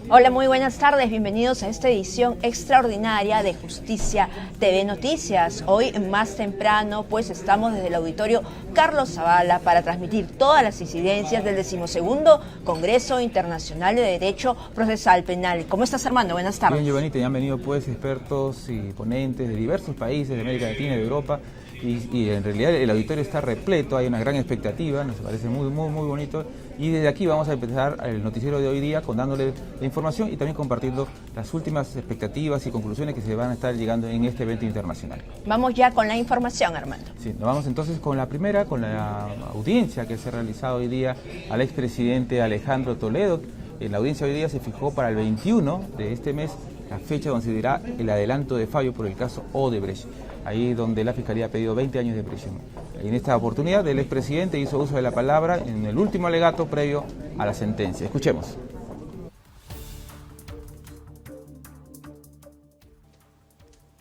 Hola, muy buenas tardes, bienvenidos a esta edición extraordinaria de Justicia TV Noticias. Hoy más temprano pues estamos desde el auditorio Carlos Zavala para transmitir todas las incidencias del 12º Congreso Internacional de Derecho Procesal Penal. ¿Cómo estás, Armando? Buenas tardes. Bien, Giovanni, te han venido pues expertos y ponentes de diversos países de América Latina y de Europa y en realidad el auditorio está repleto, hay una gran expectativa, nos parece muy bonito. Y desde aquí vamos a empezar el noticiero de hoy día dándole la información y también compartiendo las últimas expectativas y conclusiones que se van a estar llegando en este evento internacional. Vamos ya con la información, Armando. Sí, nos vamos entonces con la primera, con la audiencia que se ha realizado hoy día al expresidente Alejandro Toledo. En la audiencia hoy día se fijó para el 21 de este mes la fecha donde se dirá el adelanto de fallo por el caso Odebrecht, ahí donde la Fiscalía ha pedido 20 años de prisión. En esta oportunidad el expresidente hizo uso de la palabra en el último alegato previo a la sentencia. Escuchemos.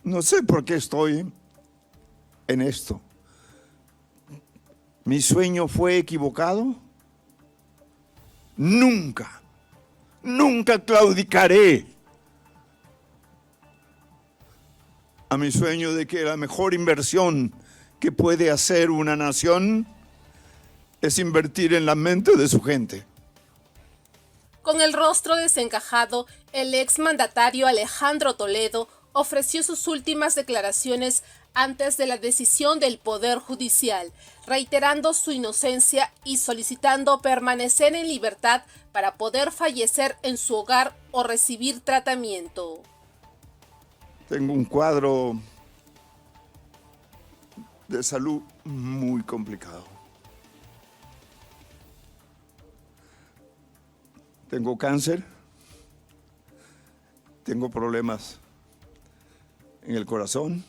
No sé por qué estoy en esto. ¿Mi sueño fue equivocado? Nunca claudicaré a mi sueño de que la mejor inversión que puede hacer una nación es invertir en la mente de su gente. Con el rostro desencajado, el exmandatario Alejandro Toledo ofreció sus últimas declaraciones antes de la decisión del Poder Judicial, reiterando su inocencia y solicitando permanecer en libertad para poder fallecer en su hogar o recibir tratamiento. Tengo un cuadro de salud muy complicado. Tengo cáncer, tengo problemas en el corazón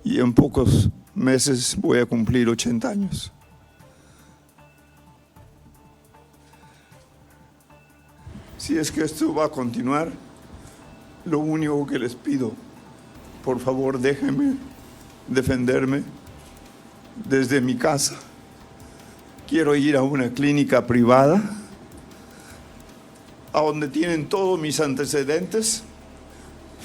y en pocos meses voy a cumplir 80 años. Si es que esto va a continuar, lo único que les pido, por favor, déjenme defenderme desde mi casa. Quiero ir a una clínica privada a donde tienen todos mis antecedentes.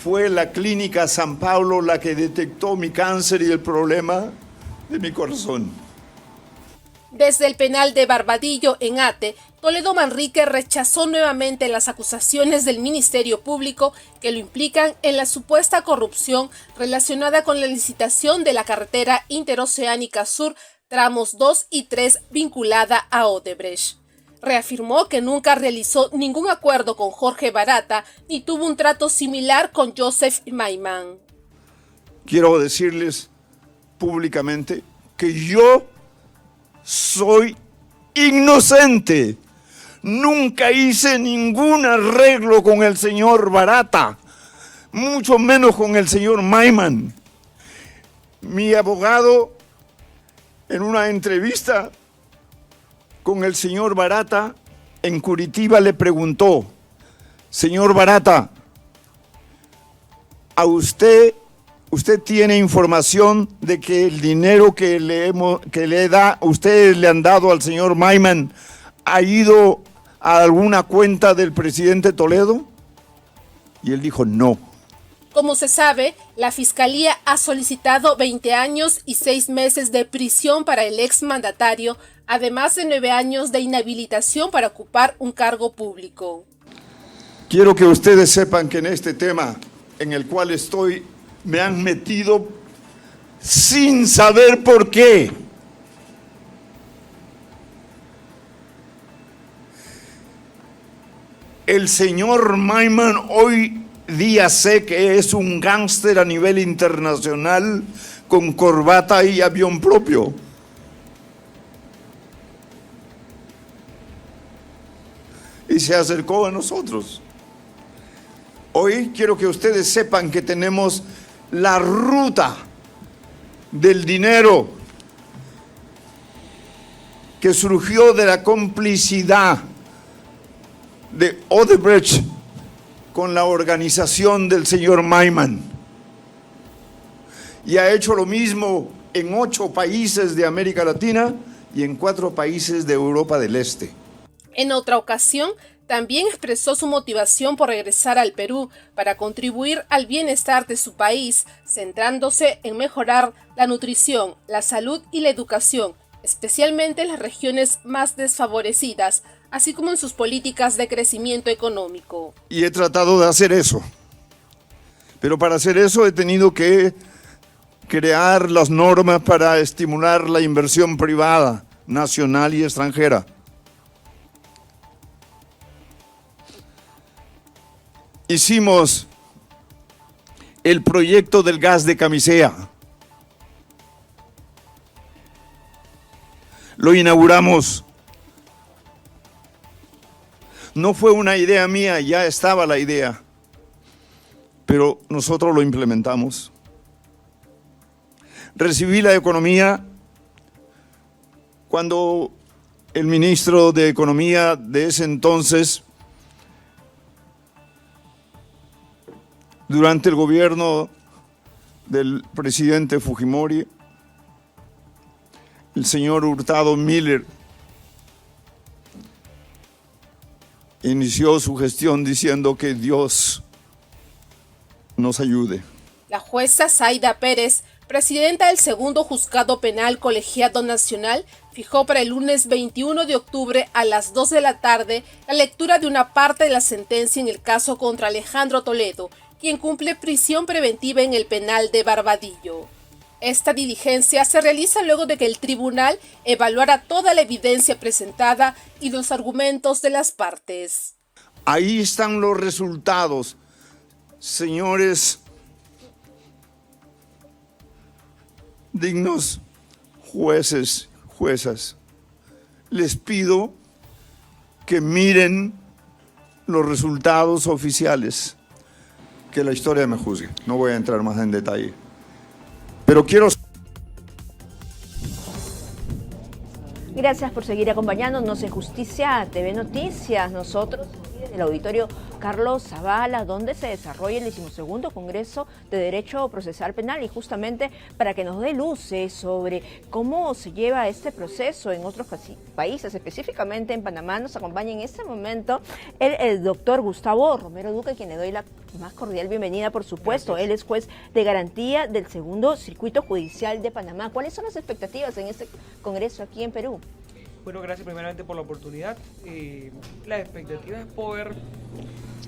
Fue la clínica San Pablo la que detectó mi cáncer y el problema de mi corazón. Desde el penal de Barbadillo, en Ate, Toledo Manrique rechazó nuevamente las acusaciones del Ministerio Público que lo implican en la supuesta corrupción relacionada con la licitación de la carretera interoceánica sur, tramos 2 y 3 vinculada a Odebrecht. Reafirmó que nunca realizó ningún acuerdo con Jorge Barata ni tuvo un trato similar con Joseph Maiman. Quiero decirles públicamente que yo soy inocente. Nunca hice ningún arreglo con el señor Barata, mucho menos con el señor Maiman. Mi abogado, en una entrevista con el señor Barata en Curitiba, le preguntó: señor Barata, ¿a usted tiene información de que el dinero que ustedes le han dado al señor Maiman ha ido a alguna cuenta del presidente Toledo? Y él dijo no. Como se sabe, la Fiscalía ha solicitado 20 años y 6 meses de prisión para el exmandatario, además de 9 años de inhabilitación para ocupar un cargo público. Quiero que ustedes sepan que en este tema en el cual estoy, me han metido sin saber por qué. El señor Maiman hoy día sé que es un gángster a nivel internacional con corbata y avión propio. Y se acercó a nosotros. Hoy quiero que ustedes sepan que tenemos la ruta del dinero que surgió de la complicidad de Odebrecht con la organización del señor Maiman. Y ha hecho lo mismo en 8 países de América Latina y en 4 países de Europa del Este. En otra ocasión, También expresó su motivación por regresar al Perú para contribuir al bienestar de su país, centrándose en mejorar la nutrición, la salud y la educación, especialmente en las regiones más desfavorecidas, así como en sus políticas de crecimiento económico. Y he tratado de hacer eso. Pero para hacer eso he tenido que crear las normas para estimular la inversión privada, nacional y extranjera. Hicimos el proyecto del gas de Camisea. Lo inauguramos. No fue una idea mía, ya estaba la idea, pero nosotros lo implementamos. Recibí la economía cuando el ministro de Economía de ese entonces, durante el gobierno del presidente Fujimori, el señor Hurtado Miller, inició su gestión diciendo que Dios nos ayude. La jueza Zaida Pérez, presidenta del segundo juzgado penal colegiado nacional, fijó para el lunes 21 de octubre a las 2 de la tarde la lectura de una parte de la sentencia en el caso contra Alejandro Toledo, quien cumple prisión preventiva en el penal de Barbadillo. Esta diligencia se realiza luego de que el tribunal evaluara toda la evidencia presentada y los argumentos de las partes. Ahí están los resultados, señores dignos jueces, juezas. Les pido que miren los resultados oficiales. Que la historia me juzgue. No voy a entrar más en detalle. Pero quiero... Gracias por seguir acompañándonos en Justicia TV Noticias. Nosotros desde el auditorio Carlos Zavala, donde se desarrolla el 12º Congreso de Derecho Procesal Penal, y justamente para que nos dé luces sobre cómo se lleva este proceso en otros países, específicamente en Panamá, nos acompaña en este momento el doctor Gustavo Romero Duque, a quien le doy la más cordial bienvenida, por supuesto. Él es juez de garantía del Segundo Circuito Judicial de Panamá. ¿Cuáles son las expectativas en este Congreso aquí en Perú? Bueno, gracias primeramente por la oportunidad. La expectativa es poder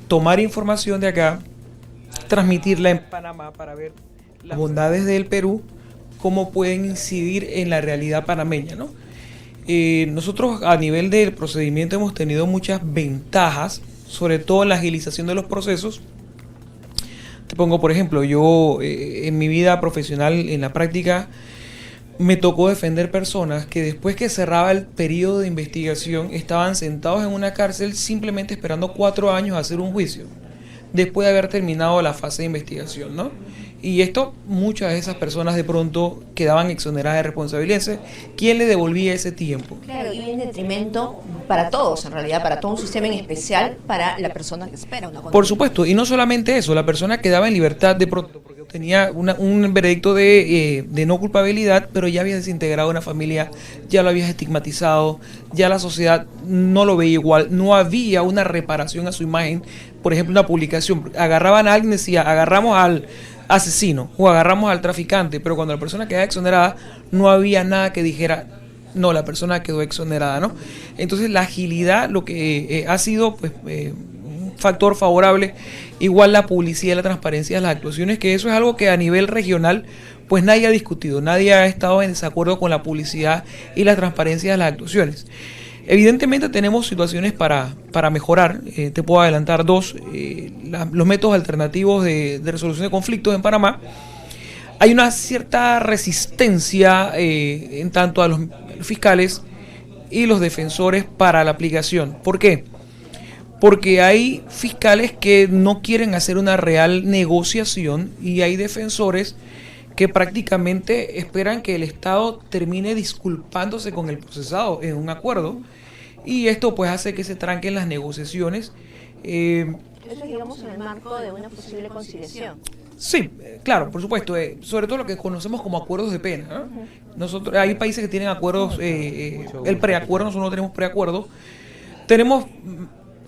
tomar información de acá, transmitirla en Panamá para ver las bondades del Perú, cómo pueden incidir en la realidad panameña, ¿no? Nosotros a nivel del procedimiento hemos tenido muchas ventajas, sobre todo en la agilización de los procesos. Te pongo, por ejemplo, yo en mi vida profesional, en la práctica, me tocó defender personas que después que cerraba el periodo de investigación estaban sentados en una cárcel simplemente esperando 4 años a hacer un juicio, después de haber terminado la fase de investigación, ¿no? Y esto, muchas de esas personas de pronto quedaban exoneradas de responsabilidades. ¿Quién le devolvía ese tiempo? Claro, y en detrimento para todos, en realidad, para todo un sistema, en especial para la persona que espera una condena. Por supuesto, y no solamente eso, la persona quedaba en libertad de pronto, porque tenía un veredicto de no culpabilidad, pero ya había desintegrado una familia, ya lo habías estigmatizado, ya la sociedad no lo veía igual, no había una reparación a su imagen. Por ejemplo, una publicación, agarraban a alguien y decía, agarramos al asesino o agarramos al traficante, pero cuando la persona quedaba exonerada no había nada que dijera no, la persona quedó exonerada, ¿no? Entonces la agilidad lo que ha sido pues un factor favorable, igual la publicidad y la transparencia de las actuaciones, que eso es algo que a nivel regional pues nadie ha discutido, nadie ha estado en desacuerdo con la publicidad y la transparencia de las actuaciones. Evidentemente tenemos situaciones para mejorar. Te puedo adelantar dos. Los métodos alternativos de resolución de conflictos en Panamá. Hay una cierta resistencia en tanto a los fiscales y los defensores para la aplicación. ¿Por qué? Porque hay fiscales que no quieren hacer una real negociación y hay defensores que prácticamente esperan que el Estado termine disculpándose con el procesado en un acuerdo, y esto pues hace que se tranquen las negociaciones. Eso es, digamos, en el marco de una posible conciliación. Sí, claro, por supuesto, sobre todo lo que conocemos como acuerdos de pena, ¿no? Nosotros, hay países que tienen acuerdos, el preacuerdo, nosotros no tenemos preacuerdo. Tenemos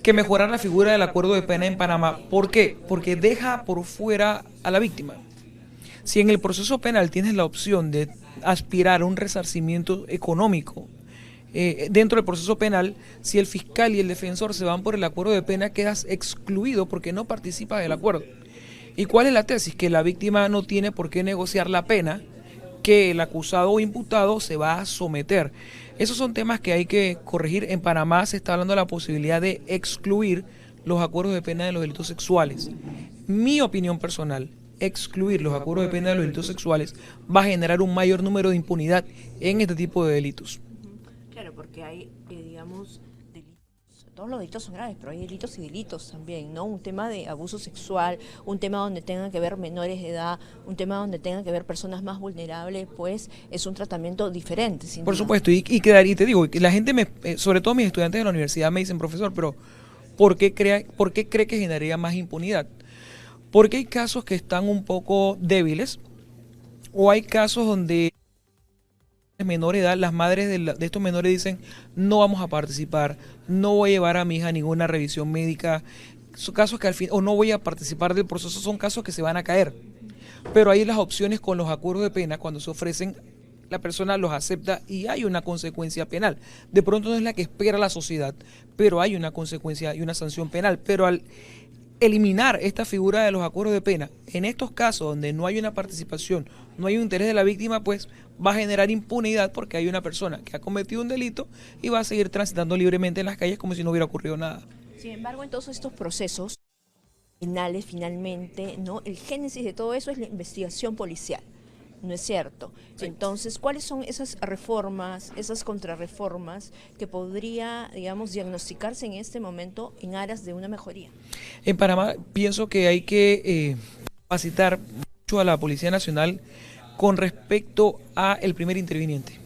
que mejorar la figura del acuerdo de pena en Panamá. ¿Por qué? Porque deja por fuera a la víctima. Si en el proceso penal tienes la opción de aspirar a un resarcimiento económico, dentro del proceso penal, si el fiscal y el defensor se van por el acuerdo de pena, quedas excluido porque no participas del acuerdo. ¿Y cuál es la tesis? Que la víctima no tiene por qué negociar la pena que el acusado o imputado se va a someter. Esos son temas que hay que corregir. En Panamá se está hablando de la posibilidad de excluir los acuerdos de pena de los delitos sexuales. Mi opinión personal, excluir los acuerdos de pena de los delitos sexuales va a generar un mayor número de impunidad en este tipo de delitos. Claro, porque hay, digamos, delitos, todos los delitos son graves, pero hay delitos y delitos también, ¿no? Un tema de abuso sexual, un tema donde tengan que ver menores de edad, un tema donde tengan que ver personas más vulnerables, pues es un tratamiento diferente. Por supuesto, y te digo, la gente, sobre todo mis estudiantes de la universidad me dicen, profesor, pero ¿por qué cree que generaría más impunidad? Porque hay casos que están un poco débiles, o hay casos donde menor edad, las madres de estos menores dicen, no vamos a participar, no voy a llevar a mi hija a ninguna revisión médica. Son casos que al fin, o no voy a participar del proceso, son casos que se van a caer. Pero hay las opciones con los acuerdos de pena, cuando se ofrecen, la persona los acepta y hay una consecuencia penal. De pronto no es la que espera la sociedad, pero hay una consecuencia y una sanción penal. Pero al eliminar esta figura de los acuerdos de pena, en estos casos donde no hay una participación, no hay un interés de la víctima, pues va a generar impunidad porque hay una persona que ha cometido un delito y va a seguir transitando libremente en las calles como si no hubiera ocurrido nada. Sin embargo, en todos estos procesos penales, finalmente, ¿no? El génesis de todo eso es la investigación policial, ¿no es cierto? Sí. Entonces, ¿cuáles son esas reformas, esas contrarreformas que podría, digamos, diagnosticarse en este momento en aras de una mejoría? En Panamá pienso que hay que capacitar mucho a la Policía Nacional con respecto a el primer interviniente.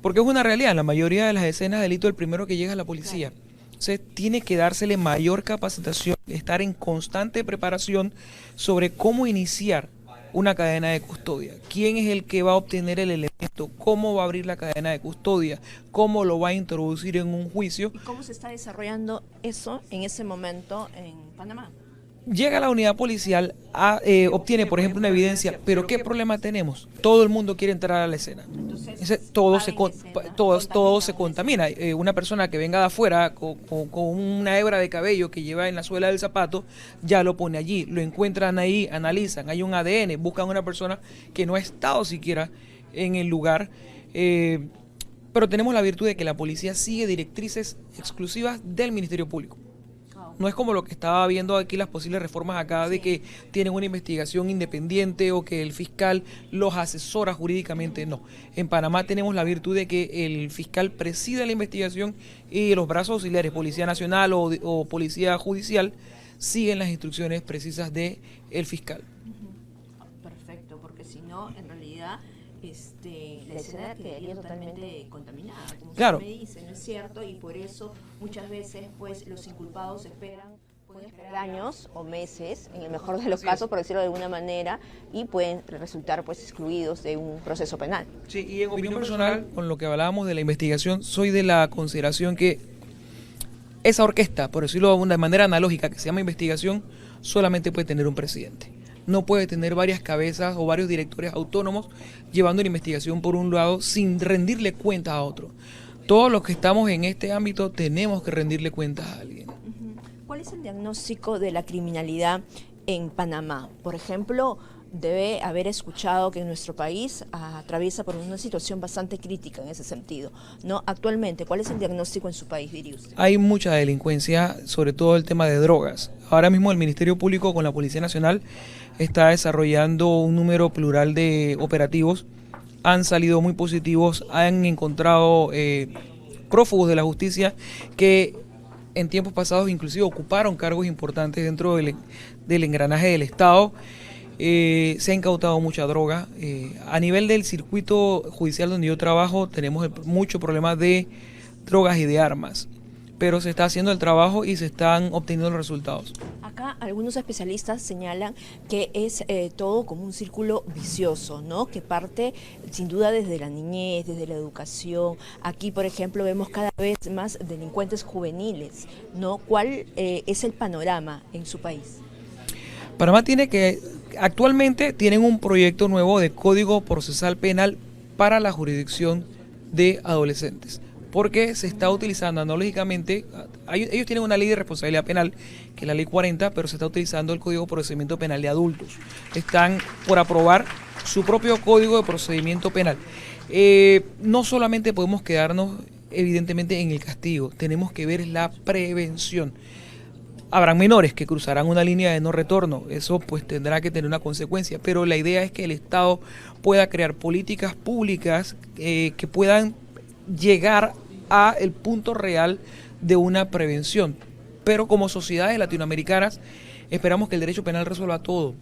Porque es una realidad, en la mayoría de las escenas de delito el primero que llega es la policía. Claro. Entonces tiene que dársele mayor capacitación, estar en constante preparación sobre cómo iniciar una cadena de custodia. ¿Quién es el que va a obtener el elemento? ¿Cómo va a abrir la cadena de custodia? ¿Cómo lo va a introducir en un juicio? ¿Y cómo se está desarrollando eso en ese momento en Panamá? Llega la unidad policial, obtiene, por ejemplo, una evidencia, pero ¿qué problema tenemos? Todo el mundo quiere entrar a la escena. Entonces, todo se contamina. Una persona que venga de afuera con una hebra de cabello que lleva en la suela del zapato, ya lo pone allí, lo encuentran ahí, analizan, hay un ADN, buscan a una persona que no ha estado siquiera en el lugar. Pero tenemos la virtud de que la policía sigue directrices exclusivas del Ministerio Público. No es como lo que estaba viendo aquí las posibles reformas acá, de que tienen una investigación independiente o que el fiscal los asesora jurídicamente. No, en Panamá tenemos la virtud de que el fiscal preside la investigación y los brazos auxiliares, Policía Nacional o Policía Judicial, siguen las instrucciones precisas del fiscal. Perfecto, porque si no, en realidad la escena quedaría totalmente contaminada, como claro. Se me dice, ¿no es cierto? Y por eso muchas veces pues los inculpados pueden esperar años o meses, en el mejor de los casos, por decirlo de alguna manera, y pueden resultar pues excluidos de un proceso penal. Sí, y en opinión personal, con lo que hablábamos de la investigación, soy de la consideración que esa orquesta, por decirlo de manera analógica, que se llama investigación, solamente puede tener un presidente. No puede tener varias cabezas o varios directores autónomos llevando la investigación por un lado sin rendirle cuentas a otro. Todos los que estamos en este ámbito tenemos que rendirle cuentas a alguien. ¿Cuál es el diagnóstico de la criminalidad en Panamá? Por ejemplo, debe haber escuchado que nuestro país atraviesa por una situación bastante crítica en ese sentido, ¿no? Actualmente, ¿cuál es el diagnóstico en su país, diría usted? Hay mucha delincuencia, sobre todo el tema de drogas. Ahora mismo el Ministerio Público con la Policía Nacional está desarrollando un número plural de operativos. Han salido muy positivos, han encontrado prófugos de la justicia que en tiempos pasados inclusive ocuparon cargos importantes dentro del engranaje del Estado. Se ha incautado mucha droga. A nivel del circuito judicial donde yo trabajo tenemos mucho problema de drogas y de armas, pero se está haciendo el trabajo y se están obteniendo los resultados. Acá algunos especialistas señalan que es todo como un círculo vicioso, ¿no? Que parte sin duda desde la niñez, desde la educación. Aquí, por ejemplo, vemos cada vez más delincuentes juveniles, ¿no? ¿Cuál es el panorama en su país? Panamá actualmente tienen un proyecto nuevo de Código Procesal Penal para la jurisdicción de adolescentes, porque se está utilizando analógicamente, ellos tienen una ley de responsabilidad penal, que es la ley 40, pero se está utilizando el Código de Procedimiento Penal de adultos. Están por aprobar su propio Código de Procedimiento Penal. No solamente podemos quedarnos evidentemente en el castigo, tenemos que ver la prevención. Habrán menores que cruzarán una línea de no retorno, eso pues tendrá que tener una consecuencia, pero la idea es que el Estado pueda crear políticas públicas que puedan llegar a el punto real de una prevención. Pero como sociedades latinoamericanas esperamos que el derecho penal resuelva todo.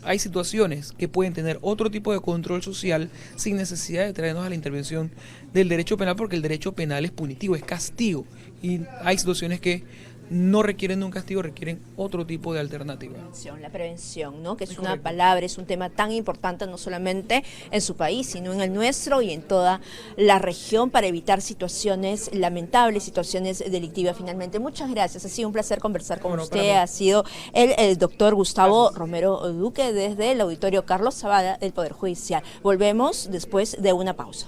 Hay situaciones que pueden tener otro tipo de control social sin necesidad de traernos a la intervención del derecho penal, porque el derecho penal es punitivo, es castigo, y hay situaciones que no requieren de un castigo, requieren otro tipo de alternativa. La prevención, ¿no? Que es una palabra, es un tema tan importante no solamente en su país, sino en el nuestro y en toda la región, para evitar situaciones lamentables, situaciones delictivas. Finalmente, muchas gracias. Ha sido un placer conversar con usted. Ha sido el doctor Gustavo Romero Duque desde el Auditorio Carlos Zavala del Poder Judicial. Volvemos después de una pausa.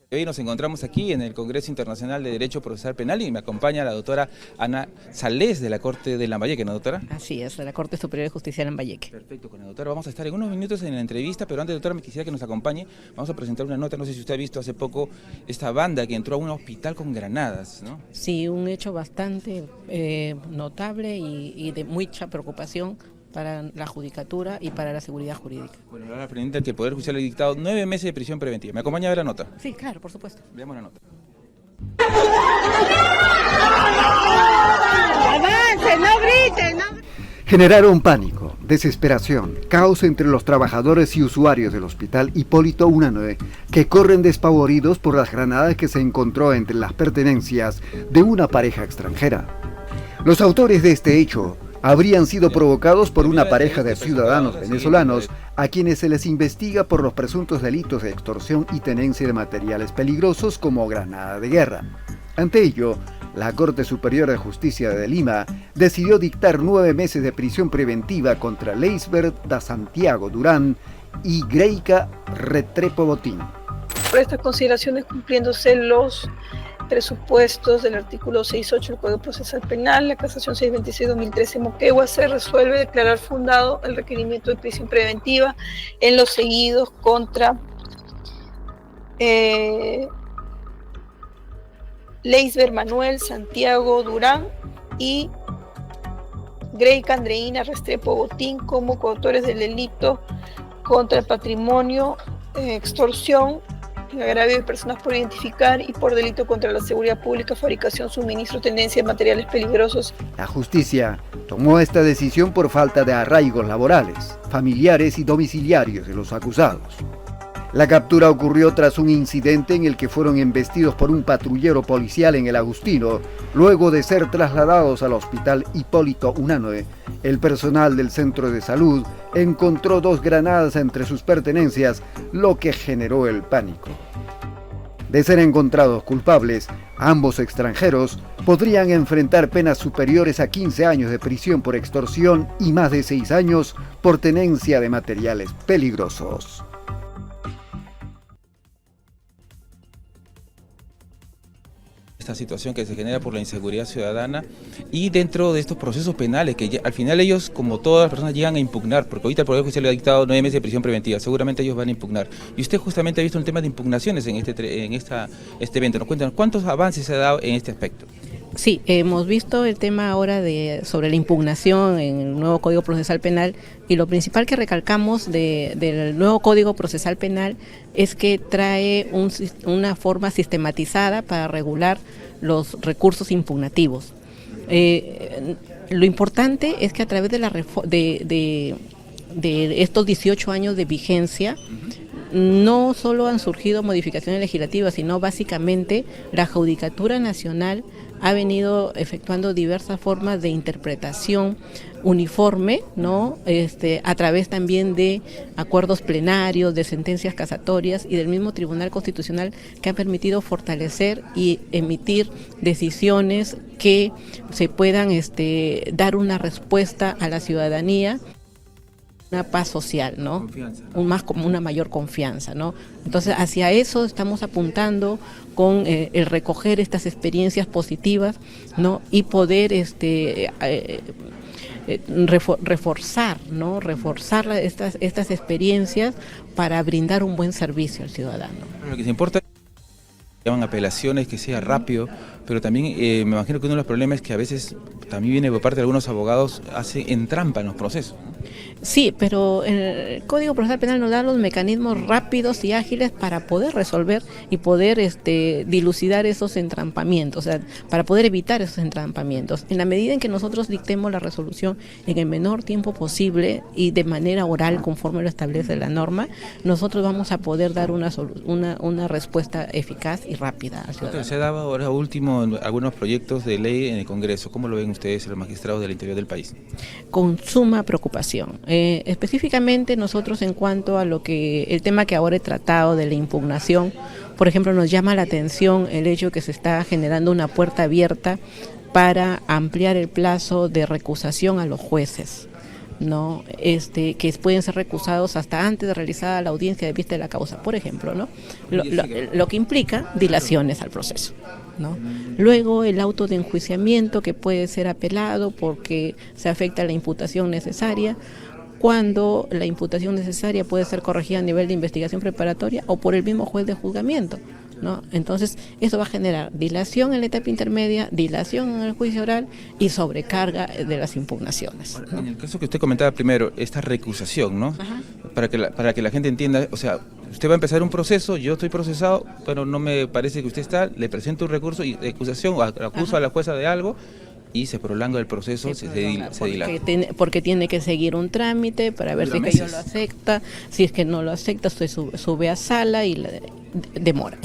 Hoy nos encontramos aquí en el Congreso Internacional de Derecho Procesal Penal y me acompaña la doctora Ana Salés de la Corte de Lambayeque, ¿no, doctora? Así es, de la Corte Superior de Justicia de Lambayeque. Perfecto, con la doctora vamos a estar en unos minutos en la entrevista, pero antes, doctora, me quisiera que nos acompañe. Vamos a presentar una nota, no sé si usted ha visto hace poco esta banda que entró a un hospital con granadas, ¿no? Sí, un hecho bastante notable y de mucha preocupación para la judicatura y para la seguridad jurídica. Bueno, ahora presenta que el Poder Judicial ha dictado 9 meses de prisión preventiva. ¿Me acompaña a ver la nota? Sí, claro, por supuesto. Veamos la nota. ¡Avance, no griten! No... Generaron pánico, desesperación, caos entre los trabajadores y usuarios del hospital Hipólito Unanue, que corren despavoridos por las granadas que se encontró entre las pertenencias de una pareja extranjera. Los autores de este hecho habrían sido provocados por una pareja de ciudadanos venezolanos a quienes se les investiga por los presuntos delitos de extorsión y tenencia de materiales peligrosos como granada de guerra. Ante ello, la Corte Superior de Justicia de Lima decidió dictar 9 meses de prisión preventiva contra Leisbert da Santiago Durán y Greika Restrepo Botín. Por estas consideraciones, cumpliéndose los presupuestos del artículo 6.8 del Código Procesal Penal, la casación 626-2013 Moquegua, se resuelve declarar fundado el requerimiento de prisión preventiva en los seguidos contra Leisbert Manuel Santiago Durán y Greika Andreina Restrepo Botín como coautores del delito contra el patrimonio, extorsión, el agravio de personas por identificar y por delito contra la seguridad pública, fabricación, suministro, tenencia de materiales peligrosos. La justicia tomó esta decisión por falta de arraigos laborales, familiares y domiciliarios de los acusados. La captura ocurrió tras un incidente en el que fueron embestidos por un patrullero policial en el Agustino, luego de ser trasladados al hospital Hipólito Unanue. El personal del centro de salud encontró 2 granadas entre sus pertenencias, lo que generó el pánico. De ser encontrados culpables, ambos extranjeros podrían enfrentar penas superiores a 15 años de prisión por extorsión y más de 6 años por tenencia de materiales peligrosos. Esta situación que se genera por la inseguridad ciudadana y dentro de estos procesos penales que ya, al final ellos, como todas las personas, llegan a impugnar, porque ahorita el Poder Judicial le ha dictado 9 meses de prisión preventiva, seguramente ellos van a impugnar. Y usted justamente ha visto un tema de impugnaciones en este evento. Nos cuentan cuántos avances se ha dado en este aspecto. Sí, hemos visto el tema ahora sobre la impugnación en el nuevo Código Procesal Penal, y lo principal que recalcamos del nuevo Código Procesal Penal es que trae una forma sistematizada para regular los recursos impugnativos. Lo importante es que a través de estos 18 años de vigencia, no solo han surgido modificaciones legislativas, sino básicamente la Judicatura Nacional ha venido efectuando diversas formas de interpretación uniforme, ¿no? A través también de acuerdos plenarios, de sentencias casatorias y del mismo Tribunal Constitucional, que han permitido fortalecer y emitir decisiones que se puedan dar una respuesta a la ciudadanía, una paz social, ¿no? Como una mayor confianza, ¿no? Entonces, hacia eso estamos apuntando con el recoger estas experiencias positivas, ¿no? Y poder reforzar, ¿no? Reforzar estas experiencias para brindar un buen servicio al ciudadano. Lo que se importa llaman apelaciones, que sea rápido, pero también me imagino que uno de los problemas es que a veces también viene por parte de algunos abogados, entrampan los procesos. Sí, pero el Código Procesal Penal nos da los mecanismos rápidos y ágiles para poder resolver y poder dilucidar esos entrampamientos, o sea, para poder evitar esos entrampamientos. En la medida en que nosotros dictemos la resolución en el menor tiempo posible y de manera oral, conforme lo establece la norma, nosotros vamos a poder dar una respuesta eficaz y rápida al ciudadano. Se ha dado ahora último algunos proyectos de ley en el Congreso. ¿Cómo lo ven ustedes, los magistrados del interior del país? Con suma preocupación. Específicamente nosotros, en cuanto a el tema que ahora he tratado de la impugnación, por ejemplo, nos llama la atención el hecho que se está generando una puerta abierta para ampliar el plazo de recusación a los jueces, ¿no? Que pueden ser recusados hasta antes de realizada la audiencia de vista de la causa, por ejemplo, ¿no? Lo que implica dilaciones al proceso, ¿no? Luego el auto de enjuiciamiento, que puede ser apelado porque se afecta la imputación necesaria, cuando la imputación necesaria puede ser corregida a nivel de investigación preparatoria o por el mismo juez de juzgamiento, ¿no? Entonces, eso va a generar dilación en la etapa intermedia, dilación en el juicio oral y sobrecarga de las impugnaciones, ¿no? En el caso que usted comentaba primero, esta recusación, ¿no? Para que la gente entienda, o sea, usted va a empezar un proceso, yo estoy procesado, pero no me parece que usted está, le presento un recurso y de acusación, o acuso a la jueza de algo, y se prolonga el proceso, se dilata. Porque tiene que seguir un trámite para ver si es que ellos lo acepta, si es que no lo acepta, usted sube a sala y demora.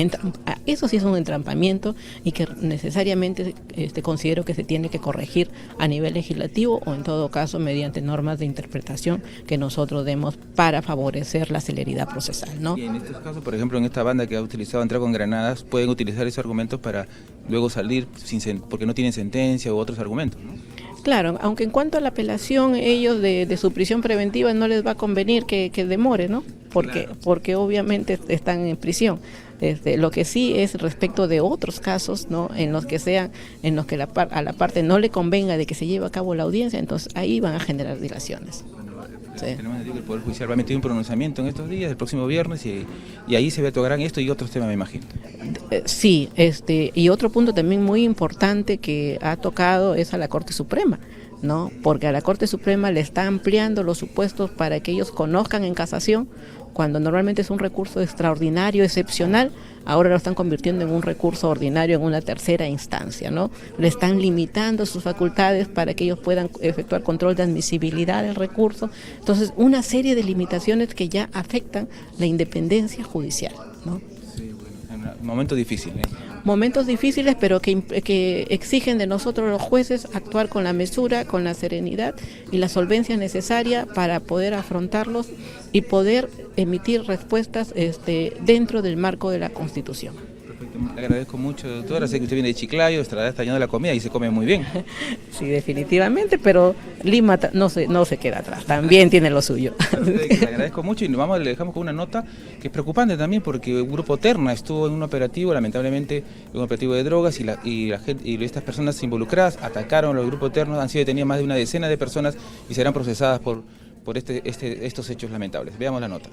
Eso sí es un entrampamiento y que necesariamente considero que se tiene que corregir a nivel legislativo o en todo caso mediante normas de interpretación que nosotros demos para favorecer la celeridad procesal, ¿no? Y en estos casos, por ejemplo, en esta banda que ha utilizado entrar con granadas, pueden utilizar esos argumentos para luego salir porque no tienen sentencia u otros argumentos, ¿no? Claro, aunque en cuanto a la apelación, ellos de su prisión preventiva no les va a convenir que demore, ¿no? Porque obviamente están en prisión. Lo que sí es respecto de otros casos, ¿no? En los que a la parte no le convenga de que se lleve a cabo la audiencia, entonces ahí van a generar dilaciones. Sí. Tenemos entendido que el Poder Judicial va a emitir un pronunciamiento en estos días, el próximo viernes, y ahí se tocarán esto y otros temas, me imagino. Sí, y otro punto también muy importante que ha tocado es a la Corte Suprema, ¿no? Porque a la Corte Suprema le está ampliando los supuestos para que ellos conozcan en casación, cuando normalmente es un recurso extraordinario, excepcional, ahora lo están convirtiendo en un recurso ordinario en una tercera instancia, ¿no? Le están limitando sus facultades para que ellos puedan efectuar control de admisibilidad del recurso. Entonces, una serie de limitaciones que ya afectan la independencia judicial, ¿no? Sí, bueno, momentos difíciles, ¿eh? Momentos difíciles, pero que exigen de nosotros los jueces actuar con la mesura, con la serenidad y la solvencia necesaria para poder afrontarlos y poder emitir respuestas dentro del marco de la Constitución. Perfecto. Le agradezco mucho, doctora. Sé que usted viene de Chiclayo, estará extrañando la comida y se come muy bien. Sí, definitivamente, pero Lima no se queda atrás, también tiene lo suyo. Le agradezco mucho y le dejamos con una nota que es preocupante también, porque un grupo Terna estuvo en un operativo, lamentablemente un operativo de drogas, y estas personas involucradas atacaron a los grupos Terna, han sido detenidas más de una decena de personas y serán procesadas por estos hechos lamentables. Veamos la nota.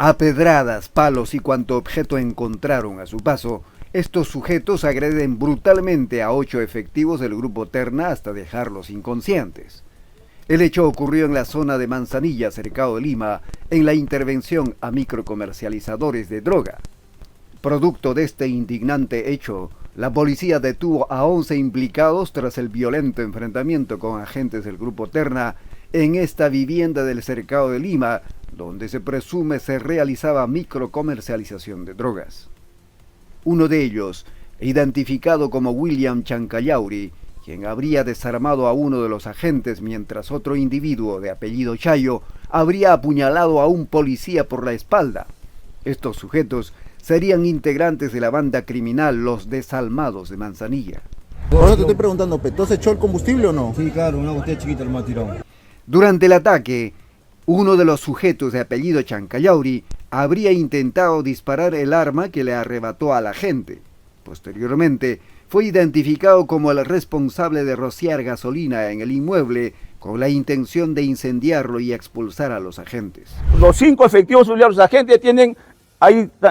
A pedradas, palos y cuanto objeto encontraron a su paso, Estos sujetos agreden brutalmente a 8 efectivos del grupo Terna hasta dejarlos inconscientes. El hecho ocurrió en la zona de Manzanilla, cercado de Lima, en la intervención a microcomercializadores de droga. Producto de este indignante hecho, la policía detuvo a 11 implicados tras el violento enfrentamiento con agentes del grupo Terna en esta vivienda del cercado de Lima, donde se presume se realizaba microcomercialización de drogas. Uno de ellos, identificado como William Chancallauri, quien habría desarmado a uno de los agentes mientras otro individuo de apellido Chayo habría apuñalado a un policía por la espalda. Estos sujetos serían integrantes de la banda criminal Los Desalmados de Manzanilla. Por eso te estoy preguntando, ¿Petó echó el combustible o no? Sí, claro, una botella chiquita el matirón. Durante el ataque, uno de los sujetos de apellido Chancallauri habría intentado disparar el arma que le arrebató al agente. Posteriormente, fue identificado como el responsable de rociar gasolina en el inmueble con la intención de incendiarlo y expulsar a los agentes. Los 5 efectivos auxiliares agentes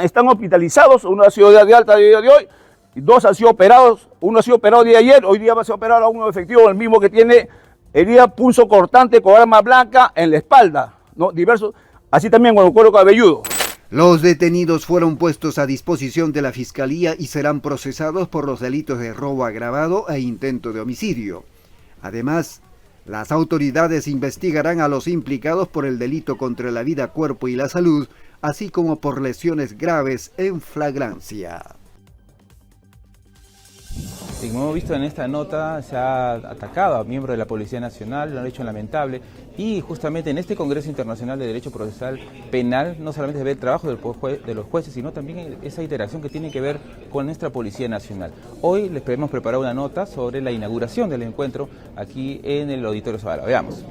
están hospitalizados, uno ha sido de alta de hoy, 2 han sido operados, uno ha sido operado de ayer, hoy día va a ser operado a uno efectivo, el mismo que tiene herida pulso cortante con arma blanca en la espalda, ¿no? Diversos, así también con el cuero cabelludo. Los detenidos fueron puestos a disposición de la Fiscalía y serán procesados por los delitos de robo agravado e intento de homicidio. Además, las autoridades investigarán a los implicados por el delito contra la vida, cuerpo y la salud, así como por lesiones graves en flagrancia. Como hemos visto en esta nota, se ha atacado a miembros de la Policía Nacional, lo han hecho lamentable, y justamente en este Congreso Internacional de Derecho Procesal Penal no solamente se ve el trabajo de los jueces, sino también esa interacción que tiene que ver con nuestra Policía Nacional. Hoy les hemos preparado una nota sobre la inauguración del encuentro aquí en el Auditorio Zavala. Veamos.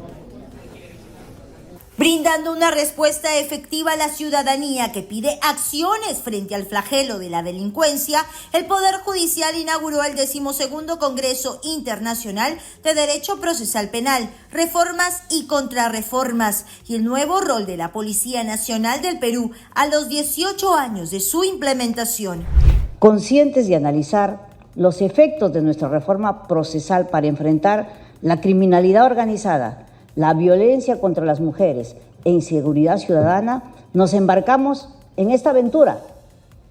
Brindando una respuesta efectiva a la ciudadanía que pide acciones frente al flagelo de la delincuencia, el Poder Judicial inauguró el 12º Congreso Internacional de Derecho Procesal Penal, Reformas y Contrarreformas, y el nuevo rol de la Policía Nacional del Perú a los 18 años de su implementación. Conscientes de analizar los efectos de nuestra reforma procesal para enfrentar la criminalidad organizada, la violencia contra las mujeres e inseguridad ciudadana, nos embarcamos en esta aventura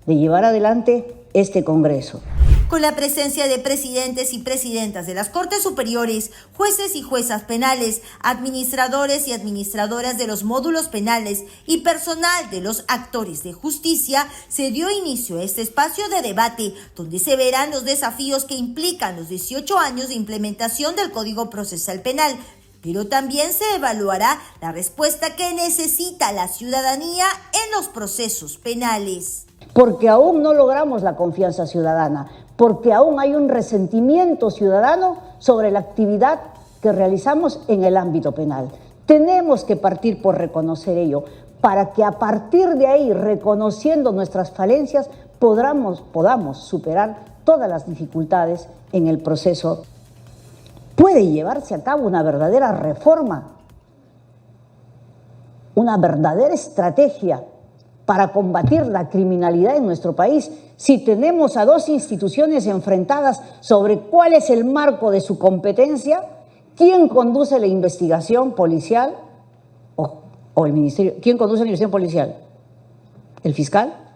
de llevar adelante este Congreso. Con la presencia de presidentes y presidentas de las Cortes Superiores, jueces y juezas penales, administradores y administradoras de los módulos penales y personal de los actores de justicia, se dio inicio a este espacio de debate, donde se verán los desafíos que implican los 18 años de implementación del Código Procesal Penal, pero también se evaluará la respuesta que necesita la ciudadanía en los procesos penales. Porque aún no logramos la confianza ciudadana, porque aún hay un resentimiento ciudadano sobre la actividad que realizamos en el ámbito penal. Tenemos que partir por reconocer ello, para que a partir de ahí, reconociendo nuestras falencias, podamos superar todas las dificultades en el proceso. Puede llevarse a cabo una verdadera reforma, una verdadera estrategia para combatir la criminalidad en nuestro país si tenemos a 2 instituciones enfrentadas sobre cuál es el marco de su competencia, quién conduce la investigación policial o el ministerio, quién conduce la investigación policial, el fiscal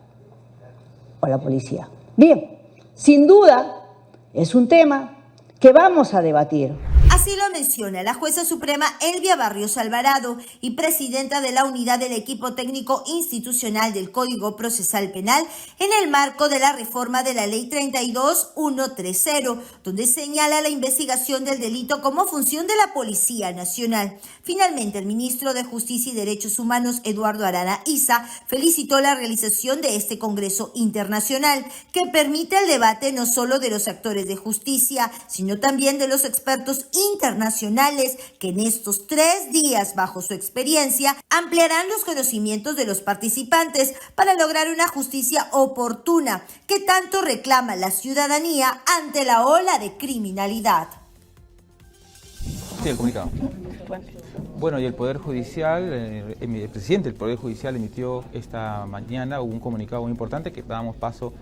o la policía. Bien, sin duda es un tema que vamos a debatir. Así lo menciona la jueza suprema Elvia Barrios Alvarado y presidenta de la unidad del equipo técnico institucional del Código Procesal Penal en el marco de la reforma de la Ley 32130, donde señala la investigación del delito como función de la Policía Nacional. Finalmente, el ministro de Justicia y Derechos Humanos, Eduardo Arana Issa, felicitó la realización de este Congreso Internacional, que permite el debate no solo de los actores de justicia, sino también de los expertos internacionales que en estos 3 días, bajo su experiencia, ampliarán los conocimientos de los participantes para lograr una justicia oportuna que tanto reclama la ciudadanía ante la ola de criminalidad. Sí, el comunicado. Bueno, y el Poder Judicial, el presidente del Poder Judicial emitió esta mañana un comunicado muy importante que dábamos paso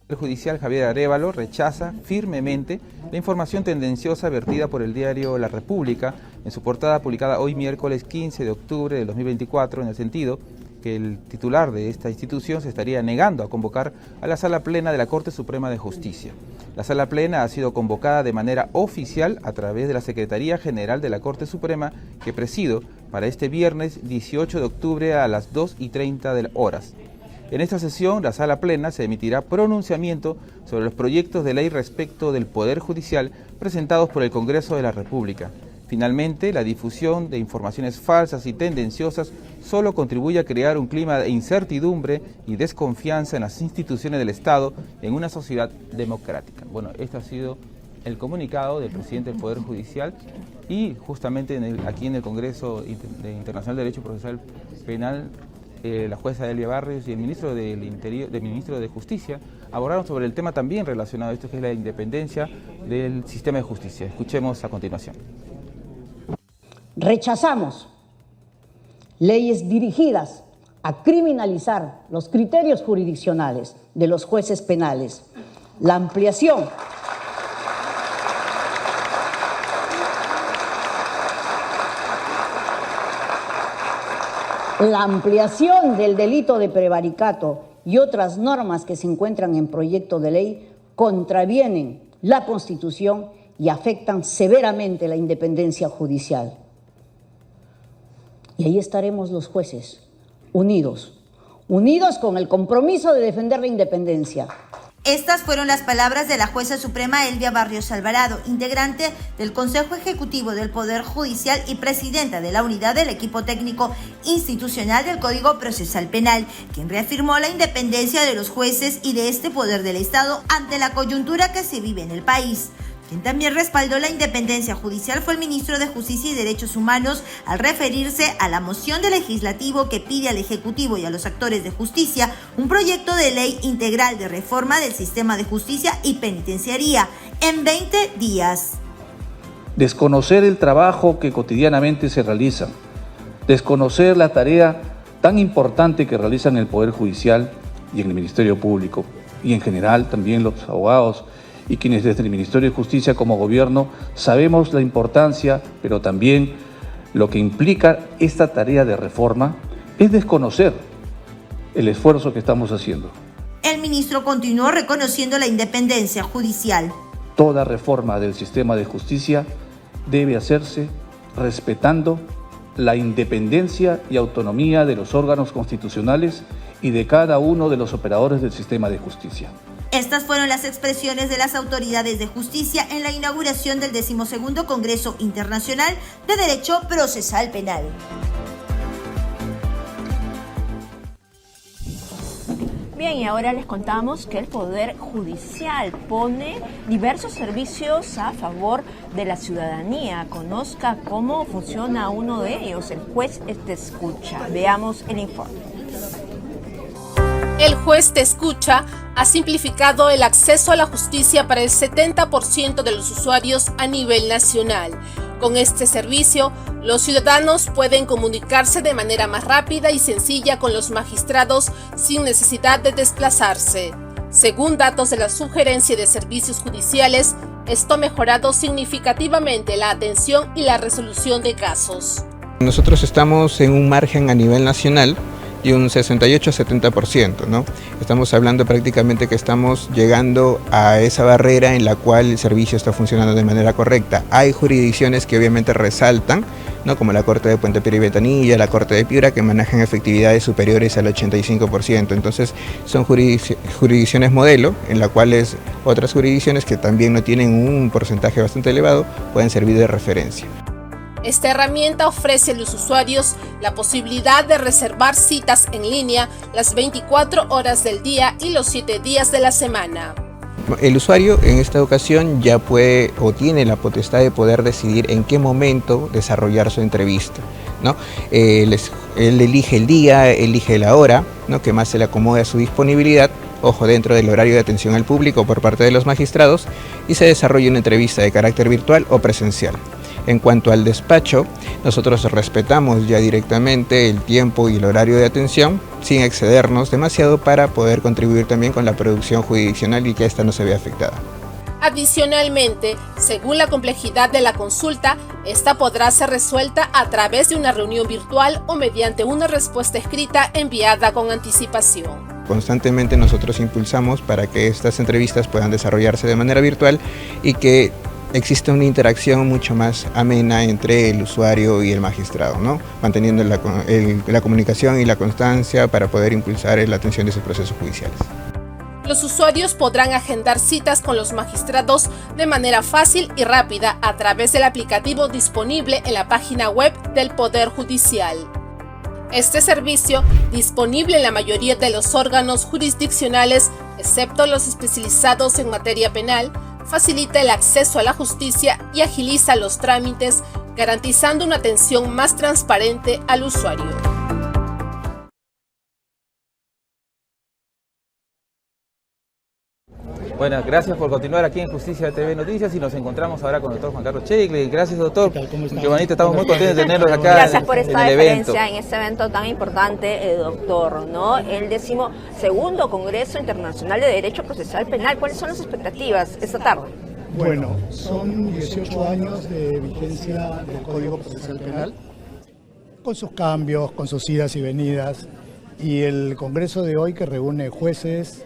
El judicial Javier Arévalo rechaza firmemente la información tendenciosa vertida por el diario La República en su portada publicada hoy miércoles 15 de octubre del 2024 en el sentido que el titular de esta institución se estaría negando a convocar a la Sala Plena de la Corte Suprema de Justicia. La Sala Plena ha sido convocada de manera oficial a través de la Secretaría General de la Corte Suprema que presido para este viernes 18 de octubre a las 2:30 horas. En esta sesión, la Sala Plena se emitirá pronunciamiento sobre los proyectos de ley respecto del Poder Judicial presentados por el Congreso de la República. Finalmente, la difusión de informaciones falsas y tendenciosas solo contribuye a crear un clima de incertidumbre y desconfianza en las instituciones del Estado en una sociedad democrática. Bueno, este ha sido el comunicado del presidente del Poder Judicial y justamente aquí en el Congreso Internacional de Derecho Procesal Penal, la jueza Elvia Barrios y el ministro de Justicia abordaron sobre el tema también relacionado a esto, que es la independencia del sistema de justicia. Escuchemos a continuación. Rechazamos leyes dirigidas a criminalizar los criterios jurisdiccionales de los jueces penales, la ampliación del delito de prevaricato y otras normas que se encuentran en proyecto de ley contravienen la Constitución y afectan severamente la independencia judicial. Y ahí estaremos los jueces, unidos con el compromiso de defender la independencia. Estas fueron las palabras de la jueza suprema Elvia Barrios Alvarado, integrante del Consejo Ejecutivo del Poder Judicial y presidenta de la unidad del equipo técnico institucional del Código Procesal Penal, quien reafirmó la independencia de los jueces y de este poder del Estado ante la coyuntura que se vive en el país. Quien también respaldó la independencia judicial fue el ministro de Justicia y Derechos Humanos al referirse a la moción del legislativo que pide al Ejecutivo y a los actores de justicia un proyecto de ley integral de reforma del sistema de justicia y penitenciaría en 20 días. Desconocer el trabajo que cotidianamente se realiza, desconocer la tarea tan importante que realizan el Poder Judicial y en el Ministerio Público y en general también los abogados y quienes desde el Ministerio de Justicia como gobierno sabemos la importancia, pero también lo que implica esta tarea de reforma, es desconocer el esfuerzo que estamos haciendo. El ministro continuó reconociendo la independencia judicial. Toda reforma del sistema de justicia debe hacerse respetando la independencia y autonomía de los órganos constitucionales y de cada uno de los operadores del sistema de justicia. Estas fueron las expresiones de las autoridades de justicia en la inauguración del 12º Congreso Internacional de Derecho Procesal Penal. Bien, y ahora les contamos que el Poder Judicial pone diversos servicios a favor de la ciudadanía. Conozca cómo funciona uno de ellos, el juez te escucha. Veamos el informe. El juez te escucha ha simplificado el acceso a la justicia para el 70% de los usuarios a nivel nacional. Con este servicio, los ciudadanos pueden comunicarse de manera más rápida y sencilla con los magistrados sin necesidad de desplazarse. Según datos de la Sugerencia de Servicios Judiciales, esto ha mejorado significativamente la atención y la resolución de casos. Nosotros estamos en un margen a nivel nacional y un 68-70%, ¿no? Estamos hablando prácticamente que estamos llegando a esa barrera en la cual el servicio está funcionando de manera correcta. Hay jurisdicciones que obviamente resaltan, ¿no? Como la Corte de Puente Piura y Ventanilla, la Corte de Piura, que manejan efectividades superiores al 85%. Entonces son jurisdicciones modelo, en las cuales otras jurisdicciones que también no tienen un porcentaje bastante elevado pueden servir de referencia. Esta herramienta ofrece a los usuarios la posibilidad de reservar citas en línea las 24 horas del día y los 7 días de la semana. El usuario en esta ocasión ya puede o tiene la potestad de poder decidir en qué momento desarrollar su entrevista, ¿no? Él elige el día, elige la hora, ¿no? Que más se le acomode a su disponibilidad, ojo, dentro del horario de atención al público por parte de los magistrados, y se desarrolla una entrevista de carácter virtual o presencial. En cuanto al despacho, nosotros respetamos ya directamente el tiempo y el horario de atención sin excedernos demasiado para poder contribuir también con la producción jurisdiccional y que ésta no se vea afectada. Adicionalmente, según la complejidad de la consulta, esta podrá ser resuelta a través de una reunión virtual o mediante una respuesta escrita enviada con anticipación. Constantemente nosotros impulsamos para que estas entrevistas puedan desarrollarse de manera virtual y que existe una interacción mucho más amena entre el usuario y el magistrado, ¿no? Manteniendo la comunicación y la constancia para poder impulsar la atención de esos procesos judiciales. Los usuarios podrán agendar citas con los magistrados de manera fácil y rápida a través del aplicativo disponible en la página web del Poder Judicial. Este servicio, disponible en la mayoría de los órganos jurisdiccionales, excepto los especializados en materia penal, facilita el acceso a la justicia y agiliza los trámites, garantizando una atención más transparente al usuario. Bueno, gracias por continuar aquí en Justicia TV Noticias y nos encontramos ahora con el doctor Juan Carlos Checle. Gracias, doctor. Qué bonito, estamos muy contentos de tenerlos acá. Gracias por esta en el evento. en este evento tan importante, doctor, ¿no? El 12º Congreso Internacional de Derecho Procesal Penal. ¿Cuáles son las expectativas esta tarde? Bueno, son 18 años de vigencia del Código Procesal Penal, con sus cambios, con sus idas y venidas, y el Congreso de hoy que reúne jueces,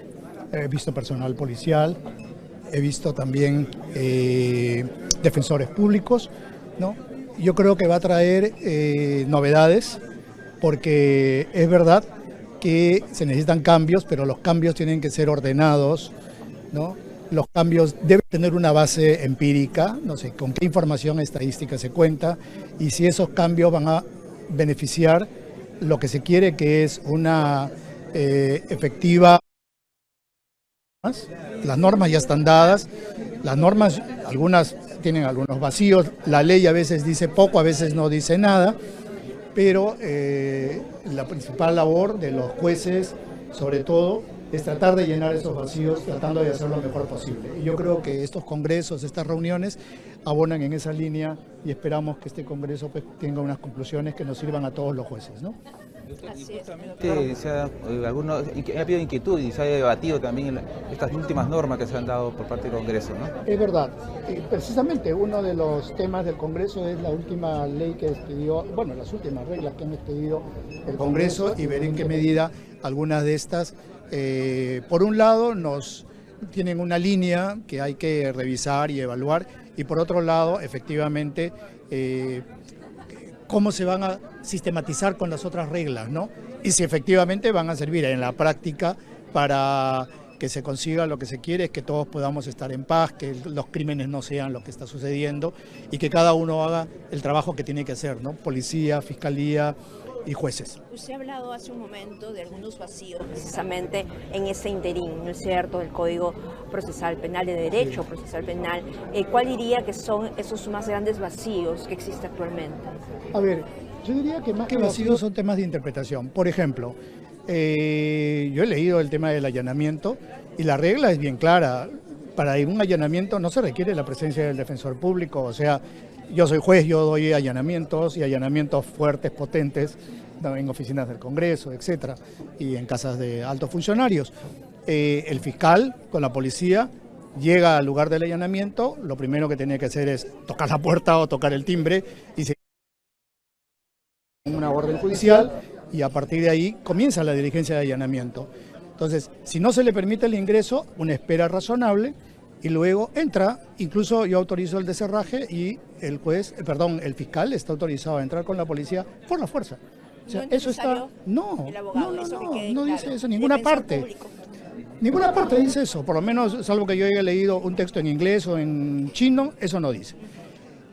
he visto personal policial, he visto también defensores públicos, ¿no? Yo creo que va a traer novedades, porque es verdad que se necesitan cambios, pero los cambios tienen que ser ordenados, ¿no? Los cambios deben tener una base empírica, no sé, con qué información estadística se cuenta, y si esos cambios van a beneficiar lo que se quiere, que es una efectiva. Las normas ya están dadas, las normas, algunas tienen algunos vacíos, la ley a veces dice poco, a veces no dice nada, pero la principal labor de los jueces, sobre todo, es tratar de llenar esos vacíos, tratando de hacer lo mejor posible. Y yo creo que estos congresos, estas reuniones, abonan en esa línea y esperamos que este congreso pues, tenga unas conclusiones que nos sirvan a todos los jueces, ¿no? Ha habido inquietud y se ha debatido también estas últimas normas que se han dado por parte del Congreso, ¿no? Es verdad. Precisamente uno de los temas del Congreso es la última ley que expidió, bueno, las últimas reglas que han expedido el Congreso, y ver en qué medida algunas de estas, por un lado, nos tienen una línea que hay que revisar y evaluar, y por otro lado, efectivamente, cómo se van a sistematizar con las otras reglas, ¿no? Y si efectivamente van a servir en la práctica para que se consiga lo que se quiere, es que todos podamos estar en paz, que los crímenes no sean lo que está sucediendo y que cada uno haga el trabajo que tiene que hacer, ¿no? Policía, fiscalía y jueces. Usted ha hablado hace un momento de algunos vacíos precisamente en ese interín, ¿no es cierto?, del Código Procesal Penal, de Derecho Procesal Penal. ¿Cuál diría que son esos más grandes vacíos que existen actualmente? A ver, yo diría que más que vacíos son temas de interpretación. Por ejemplo, yo he leído el tema del allanamiento y la regla es bien clara. Para un allanamiento no se requiere la presencia del defensor público, o sea, yo soy juez, yo doy allanamientos y allanamientos fuertes, potentes, en oficinas del Congreso, etcétera, y en casas de altos funcionarios. El fiscal con la policía llega al lugar del allanamiento, lo primero que tiene que hacer es tocar la puerta o tocar el timbre y se una orden judicial, y a partir de ahí comienza la diligencia de allanamiento. Entonces, si no se le permite el ingreso, una espera razonable, y luego entra, incluso yo autorizo el deserraje y el fiscal está autorizado a entrar con la policía por la fuerza. O sea, eso está... No dice eso en ninguna parte. Ninguna parte dice eso, por lo menos, salvo que yo haya leído un texto en inglés o en chino, eso no dice.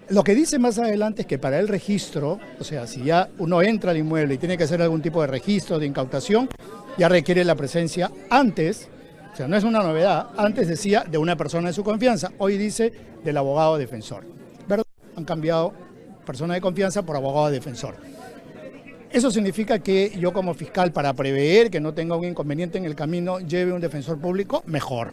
Lo que dice más adelante es que para el registro, o sea, si ya uno entra al inmueble y tiene que hacer algún tipo de registro, de incautación, ya requiere la presencia antes. O sea, no es una novedad. Antes decía de una persona de su confianza, hoy dice del abogado defensor. ¿Verdad? Han cambiado persona de confianza por abogado defensor. Eso significa que yo como fiscal, para prever que no tenga un inconveniente en el camino, lleve un defensor público, mejor,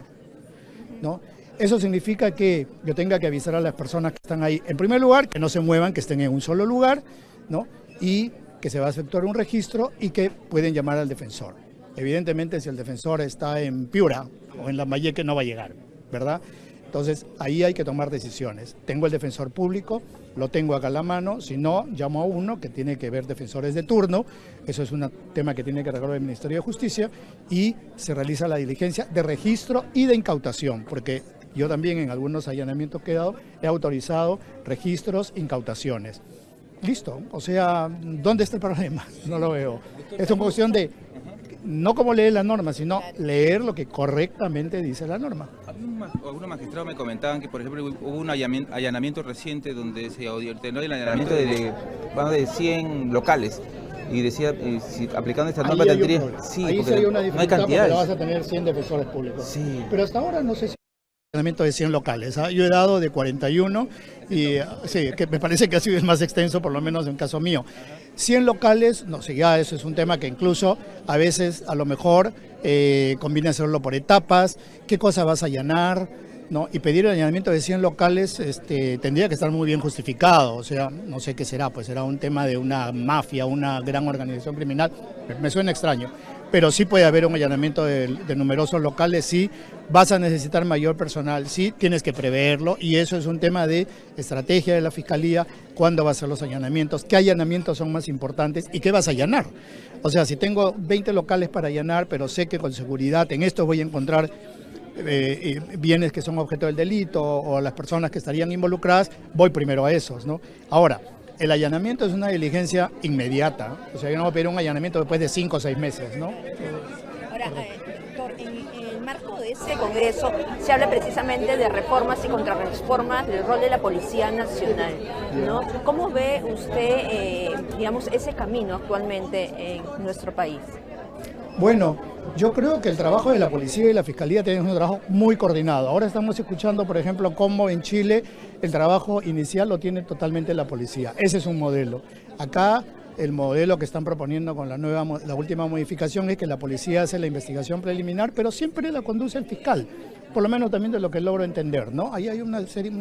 ¿no? Eso significa que yo tenga que avisar a las personas que están ahí, en primer lugar, que no se muevan, que estén en un solo lugar, ¿no? Y que se va a efectuar un registro y que pueden llamar al defensor. Evidentemente, si el defensor está en Piura o en Lambayeque, no va a llegar, ¿verdad? Entonces, ahí hay que tomar decisiones. Tengo el defensor público, lo tengo acá a la mano, si no, llamo a uno que tiene que ver defensores de turno, eso es un tema que tiene que resolver el Ministerio de Justicia, y se realiza la diligencia de registro y de incautación, porque yo también en algunos allanamientos que he dado he autorizado registros, incautaciones. Listo, o sea, ¿dónde está el problema? No lo veo. Es una cuestión de no como leer la norma, sino leer lo que correctamente dice la norma. Algunos magistrados me comentaban que, por ejemplo, hubo un allanamiento reciente donde se ordenó el allanamiento de más de 100 locales. Y decía, si aplicando esta norma tendría... Sí, ahí sería una dificultad, no hay cantidades. Porque vas a tener 100 defensores públicos. Sí. Pero hasta ahora no sé si de 100 locales. Yo he dado de 41 y sí, que me parece que ha sido el más extenso, por lo menos en el caso mío. 100 locales, no sé, ya eso es un tema que incluso a veces a lo mejor conviene hacerlo por etapas, qué cosa vas a allanar, ¿no? Y pedir el allanamiento de 100 locales tendría que estar muy bien justificado, o sea, no sé qué será, pues será un tema de una mafia, una gran organización criminal, me suena extraño. Pero sí puede haber un allanamiento de numerosos locales, sí vas a necesitar mayor personal, sí tienes que preverlo, y eso es un tema de estrategia de la Fiscalía, cuándo va a ser los allanamientos, qué allanamientos son más importantes y qué vas a allanar. O sea, si tengo 20 locales para allanar, pero sé que con seguridad en estos voy a encontrar bienes que son objeto del delito o las personas que estarían involucradas, voy primero a esos, ¿no? Ahora, el allanamiento es una diligencia inmediata, o sea, yo no voy a pedir un allanamiento después de 5 o 6 meses, ¿no? Ahora, doctor, en el marco de este Congreso se habla precisamente de reformas y contrarreformas del rol de la Policía Nacional, ¿no? ¿Cómo ve usted, digamos, ese camino actualmente en nuestro país? Bueno, yo creo que el trabajo de la policía y la fiscalía tienen un trabajo muy coordinado. Ahora estamos escuchando, por ejemplo, cómo en Chile el trabajo inicial lo tiene totalmente la policía. Ese es un modelo. Acá el modelo que están proponiendo con la última modificación es que la policía hace la investigación preliminar, pero siempre la conduce el fiscal. Por lo menos también de lo que logro entender, ¿no? Ahí hay una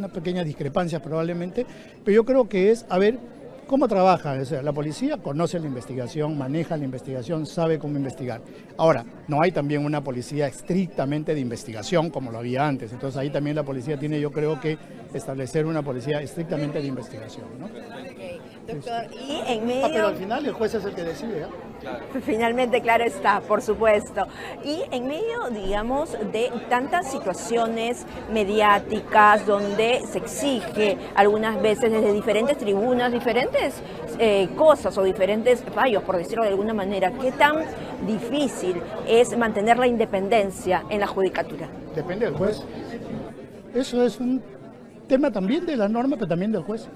pequeña discrepancia probablemente, pero yo creo que es, a ver, ¿cómo trabaja? O sea, la policía conoce la investigación, maneja la investigación, sabe cómo investigar. Ahora, no hay también una policía estrictamente de investigación como lo había antes. Entonces ahí también la policía tiene, yo creo, que establecer una policía estrictamente de investigación, ¿no? Doctor, y en medio... pero al final el juez es el que decide, ¿eh? Claro. Finalmente, claro está, por supuesto. Y en medio, digamos, de tantas situaciones mediáticas donde se exige algunas veces desde diferentes tribunas, diferentes cosas o diferentes fallos, por decirlo de alguna manera, ¿qué tan difícil es mantener la independencia en la judicatura? Depende del juez. Eso es un tema también de la norma, pero también del juez.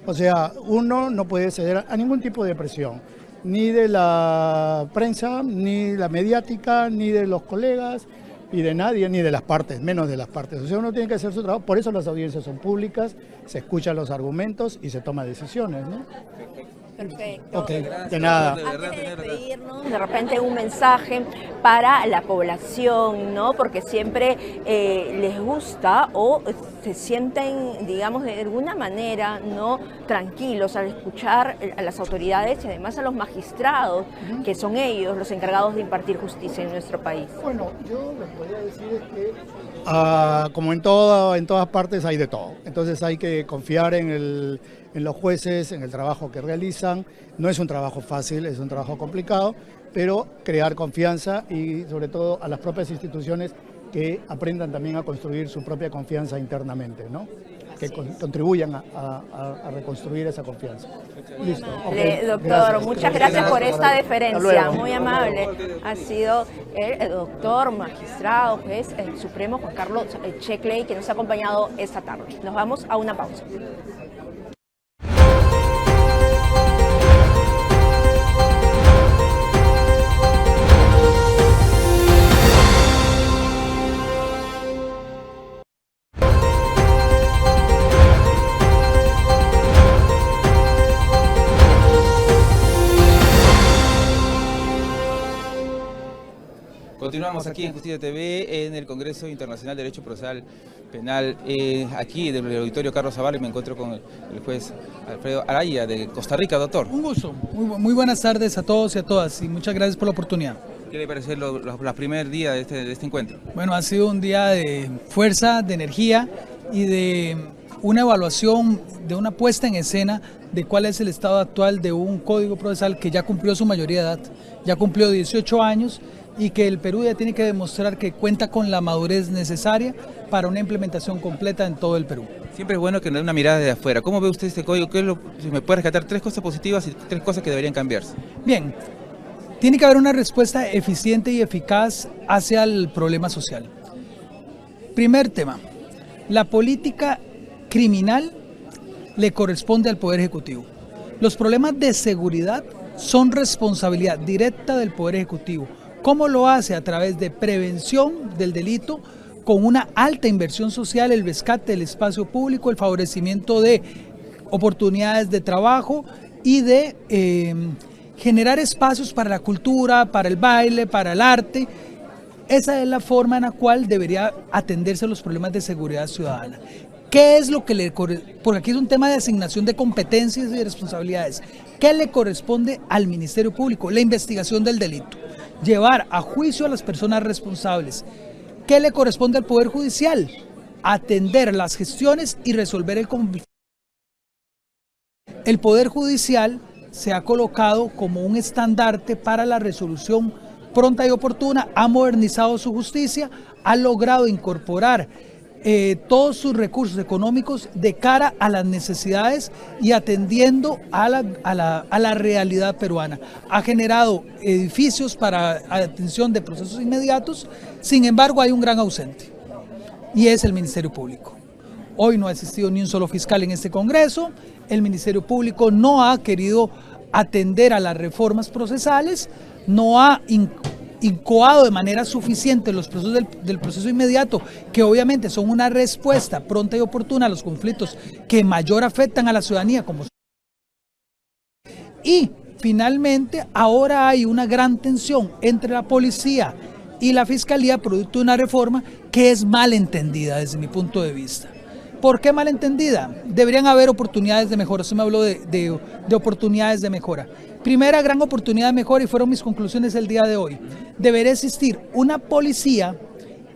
O sea, uno no puede ceder a ningún tipo de presión, ni de la prensa, ni de la mediática, ni de los colegas, ni de nadie, ni de las partes, menos de las partes. O sea, uno tiene que hacer su trabajo, por eso las audiencias son públicas, se escuchan los argumentos y se toman decisiones, ¿no? Perfecto. Ok, de nada. Antes de despedirnos, de repente un mensaje para la población, ¿no? Porque siempre les gusta o se sienten, digamos, de alguna manera, ¿no?, tranquilos al escuchar a las autoridades y además a los magistrados, que son ellos los encargados de impartir justicia en nuestro país. Bueno, yo les podría decir que como en todas partes hay de todo. Entonces hay que confiar en los jueces, en el trabajo que realizan. No es un trabajo fácil, es un trabajo complicado, pero crear confianza y sobre todo a las propias instituciones que aprendan también a construir su propia confianza internamente, ¿no? Que contribuyan a reconstruir esa confianza. Listo. Okay. Doctor, gracias. Muchas gracias por esta deferencia, muy amable. Ha sido el doctor, magistrado, juez supremo Juan Carlos Checley, que nos ha acompañado esta tarde. Nos vamos a una pausa. Continuamos aquí en Justicia TV en el Congreso Internacional de Derecho Procesal Penal, aquí del Auditorio Carlos Zavala, y me encuentro con el juez Alfredo Araya de Costa Rica, doctor. Un gusto, muy buenas tardes a todos y a todas y muchas gracias por la oportunidad. ¿Qué le parece los primeros días de este encuentro? Bueno, ha sido un día de fuerza, de energía y de una evaluación, de una puesta en escena de cuál es el estado actual de un código procesal que ya cumplió su mayoría de edad, ya cumplió 18 años y que el Perú ya tiene que demostrar que cuenta con la madurez necesaria para una implementación completa en todo el Perú. Siempre es bueno que nos dé una mirada desde afuera. ¿Cómo ve usted este código? Si me puede rescatar 3 cosas positivas y 3 cosas que deberían cambiarse. Bien, tiene que haber una respuesta eficiente y eficaz hacia el problema social. Primer tema, la política criminal le corresponde al Poder Ejecutivo. Los problemas de seguridad son responsabilidad directa del Poder Ejecutivo. ¿Cómo lo hace? A través de prevención del delito, con una alta inversión social, el rescate del espacio público, el favorecimiento de oportunidades de trabajo y de generar espacios para la cultura, para el baile, para el arte. Esa es la forma en la cual debería atenderse los problemas de seguridad ciudadana. ¿Qué es lo que le corresponde? Porque aquí es un tema de asignación de competencias y de responsabilidades. ¿Qué le corresponde al Ministerio Público? La investigación del delito. Llevar a juicio a las personas responsables. ¿Qué le corresponde al Poder Judicial? Atender las gestiones y resolver el conflicto. El Poder Judicial se ha colocado como un estandarte para la resolución pronta y oportuna, ha modernizado su justicia, ha logrado incorporar todos sus recursos económicos de cara a las necesidades y atendiendo a la realidad peruana. Ha generado edificios para atención de procesos inmediatos, sin embargo hay un gran ausente y es el Ministerio Público. Hoy no ha existido ni un solo fiscal en este Congreso, el Ministerio Público no ha querido atender a las reformas procesales, no ha incoado de manera suficiente los procesos del proceso inmediato, que obviamente son una respuesta pronta y oportuna a los conflictos que mayor afectan a la ciudadanía. Y finalmente ahora hay una gran tensión entre la policía y la fiscalía producto de una reforma que es mal entendida desde mi punto de vista. ¿Por qué mal entendida? Deberían haber oportunidades de mejora. Usted me habló de oportunidades de mejora. Primera gran oportunidad de mejora, y fueron mis conclusiones el día de hoy. Debería existir una policía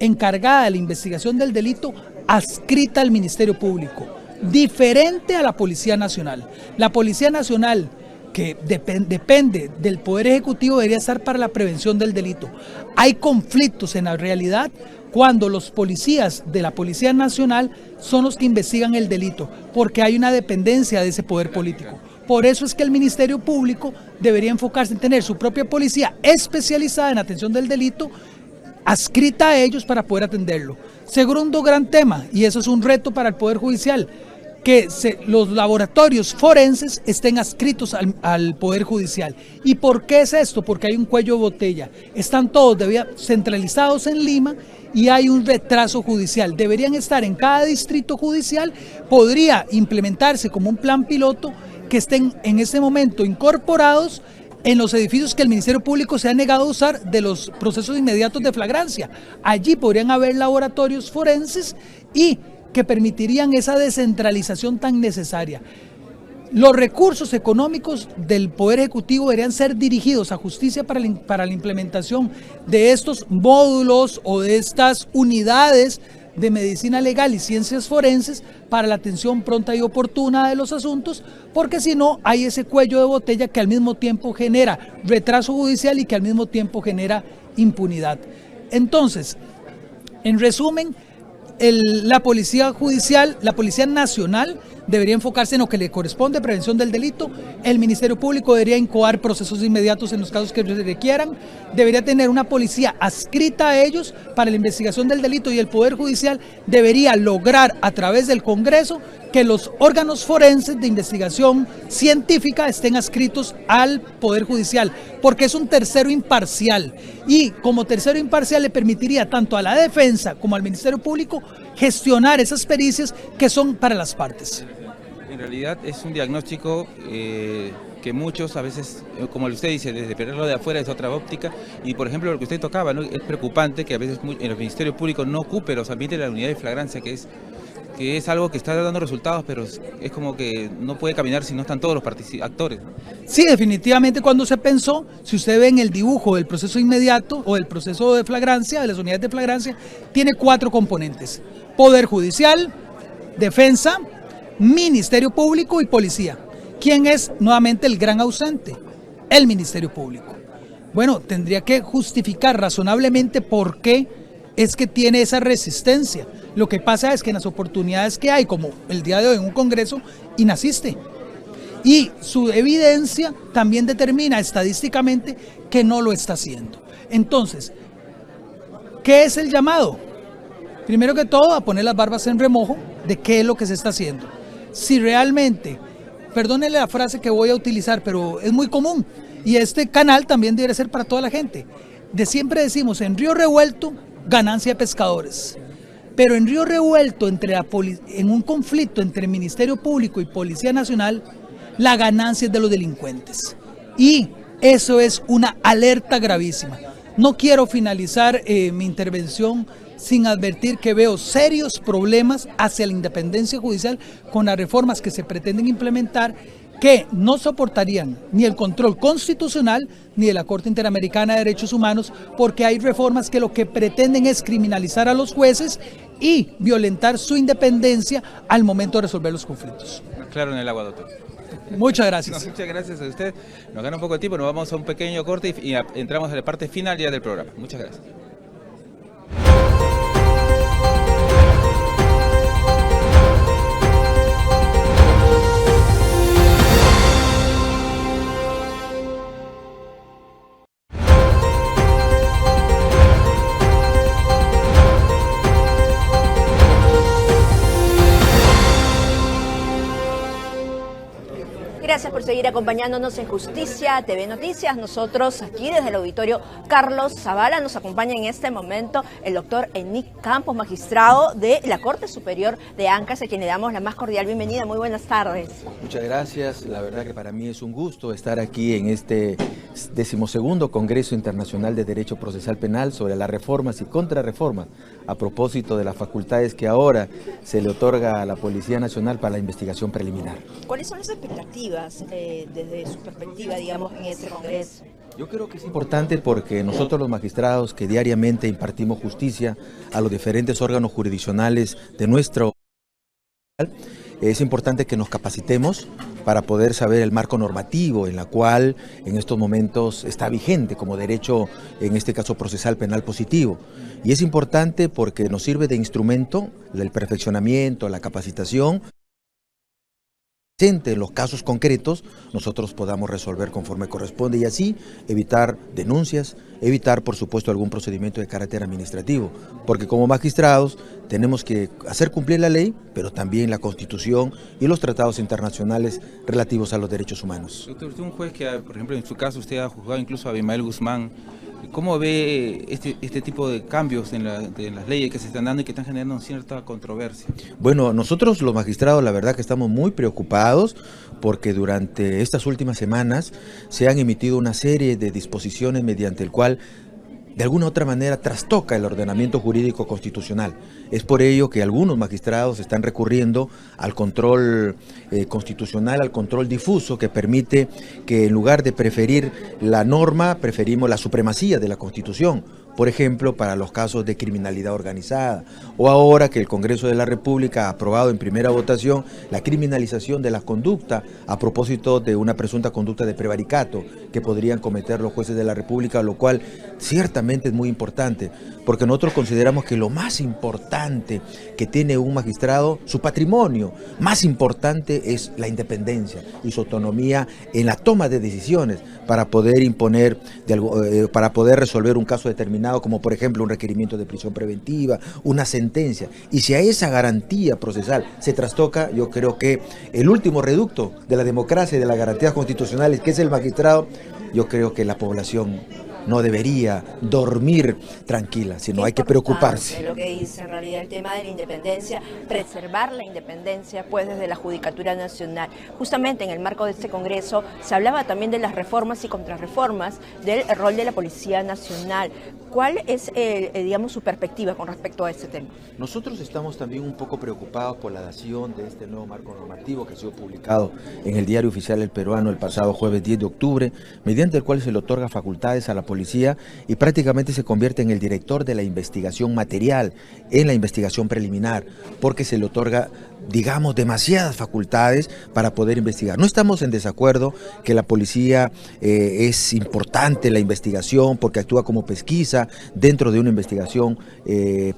encargada de la investigación del delito adscrita al Ministerio Público, diferente a la Policía Nacional. La Policía Nacional, que depende del Poder Ejecutivo, debería estar para la prevención del delito. Hay conflictos en la realidad cuando los policías de la Policía Nacional son los que investigan el delito, porque hay una dependencia de ese poder político. Por eso es que el Ministerio Público debería enfocarse en tener su propia policía especializada en atención del delito, adscrita a ellos para poder atenderlo. Segundo gran tema, y eso es un reto para el Poder Judicial, que los laboratorios forenses estén adscritos al Poder Judicial. ¿Y por qué es esto? Porque hay un cuello de botella. Están todos centralizados en Lima y hay un retraso judicial. Deberían estar en cada distrito judicial, podría implementarse como un plan piloto que estén en este momento incorporados en los edificios que el Ministerio Público se ha negado a usar de los procesos inmediatos de flagrancia. Allí podrían haber laboratorios forenses y que permitirían esa descentralización tan necesaria. Los recursos económicos del Poder Ejecutivo deberían ser dirigidos a justicia para la implementación de estos módulos o de estas unidades de medicina legal y ciencias forenses para la atención pronta y oportuna de los asuntos, porque si no hay ese cuello de botella que al mismo tiempo genera retraso judicial y que al mismo tiempo genera impunidad. Entonces, en resumen, la Policía Judicial, la Policía Nacional debería enfocarse en lo que le corresponde, prevención del delito. El Ministerio Público debería incoar procesos inmediatos en los casos que se requieran. Debería tener una policía adscrita a ellos para la investigación del delito, y el Poder Judicial debería lograr a través del Congreso que los órganos forenses de investigación científica estén adscritos al Poder Judicial, porque es un tercero imparcial, y como tercero imparcial le permitiría tanto a la defensa como al Ministerio Público gestionar esas pericias que son para las partes. En realidad es un diagnóstico que muchos a veces, como usted dice, desde verlo de afuera es otra óptica, y por ejemplo lo que usted tocaba, ¿no? Es preocupante que a veces en los ministerios públicos no ocupe los ambientes de la unidad de flagrancia, que es algo que está dando resultados, pero es como que no puede caminar si no están todos los actores. Sí, definitivamente cuando se pensó, si usted ve en el dibujo del proceso inmediato o del proceso de flagrancia, de las unidades de flagrancia, tiene 4 componentes: Poder Judicial, Defensa, Ministerio Público y Policía. ¿Quién es nuevamente el gran ausente? El Ministerio Público. Bueno, tendría que justificar razonablemente por qué es que tiene esa resistencia. Lo que pasa es que en las oportunidades que hay, como el día de hoy en un congreso, inasiste. Y su evidencia también determina estadísticamente que no lo está haciendo. Entonces, ¿qué es el llamado? Primero que todo, a poner las barbas en remojo de qué es lo que se está haciendo. Si realmente, perdónenle la frase que voy a utilizar, pero es muy común, y este canal también debe ser para toda la gente. De siempre decimos, en río revuelto, ganancia de pescadores. Pero en río revuelto, en un conflicto entre Ministerio Público y Policía Nacional, la ganancia es de los delincuentes. Y eso es una alerta gravísima. No quiero finalizar mi intervención sin advertir que veo serios problemas hacia la independencia judicial con las reformas que se pretenden implementar, que no soportarían ni el control constitucional ni de la Corte Interamericana de Derechos Humanos, porque hay reformas que lo que pretenden es criminalizar a los jueces y violentar su independencia al momento de resolver los conflictos. Claro en el agua, doctor. Muchas gracias. No, muchas gracias a usted. Nos gana un poco de tiempo, nos vamos a un pequeño corte y entramos a la parte final ya del programa. Muchas gracias. Gracias por seguir acompañándonos en Justicia TV Noticias. Nosotros aquí desde el auditorio Carlos Zavala nos acompaña en este momento el doctor Enic Campos, magistrado de la Corte Superior de Ancash, a quien le damos la más cordial bienvenida. Muy buenas tardes. Muchas gracias. La verdad que para mí es un gusto estar aquí en este 12º Congreso Internacional de Derecho Procesal Penal sobre las reformas y contrarreformas a propósito de las facultades que ahora se le otorga a la Policía Nacional para la investigación preliminar. ¿Cuáles son las expectativas desde su perspectiva, digamos, en este Congreso? Yo creo que es importante porque nosotros los magistrados que diariamente impartimos justicia a los diferentes órganos jurisdiccionales de nuestro país, es importante que nos capacitemos para poder saber el marco normativo en la cual en estos momentos está vigente como derecho, en este caso procesal penal positivo. Y es importante porque nos sirve de instrumento del perfeccionamiento, la capacitación, en los casos concretos nosotros podamos resolver conforme corresponde y así evitar denuncias, evitar por supuesto algún procedimiento de carácter administrativo, porque como magistrados tenemos que hacer cumplir la ley, pero también la Constitución y los tratados internacionales relativos a los derechos humanos. Doctor, usted es un juez que, por ejemplo, en su caso usted ha juzgado incluso a Abimael Guzmán. ¿Cómo ve este tipo de cambios en las leyes que se están dando y que están generando cierta controversia? Bueno, nosotros los magistrados la verdad que estamos muy preocupados porque durante estas últimas semanas se han emitido una serie de disposiciones mediante el cual de alguna u otra manera trastoca el ordenamiento jurídico constitucional. Es por ello que algunos magistrados están recurriendo al control constitucional, al control difuso, que permite que en lugar de preferir la norma, preferimos la supremacía de la Constitución. Por ejemplo, para los casos de criminalidad organizada, o ahora que el Congreso de la República ha aprobado en primera votación la criminalización de la conducta a propósito de una presunta conducta de prevaricato que podrían cometer los jueces de la República, lo cual ciertamente es muy importante, porque nosotros consideramos que lo más importante que tiene un magistrado, su patrimonio más importante es la independencia y su autonomía en la toma de decisiones para poder imponer, para poder resolver un caso determinado, como por ejemplo un requerimiento de prisión preventiva, una sentencia. Y si a esa garantía procesal se trastoca, yo creo que el último reducto de la democracia y de las garantías constitucionales, que es el magistrado, yo creo que la población no debería dormir tranquila, sino hay que preocuparse. Lo que dice en realidad el tema de la independencia, preservar la independencia pues desde la Judicatura Nacional. Justamente en el marco de este Congreso se hablaba también de las reformas y contrarreformas del rol de la Policía Nacional. ¿Cuál es, digamos, su perspectiva con respecto a este tema? Nosotros estamos también un poco preocupados por la dación de este nuevo marco normativo que ha sido publicado en el Diario Oficial El Peruano el pasado jueves 10 de octubre, mediante el cual se le otorga facultades a la policía y prácticamente se convierte en el director de la investigación material, en la investigación preliminar, porque se le otorga, digamos, demasiadas facultades para poder investigar. No estamos en desacuerdo que la policía es importante la investigación porque actúa como pesquisa dentro de una investigación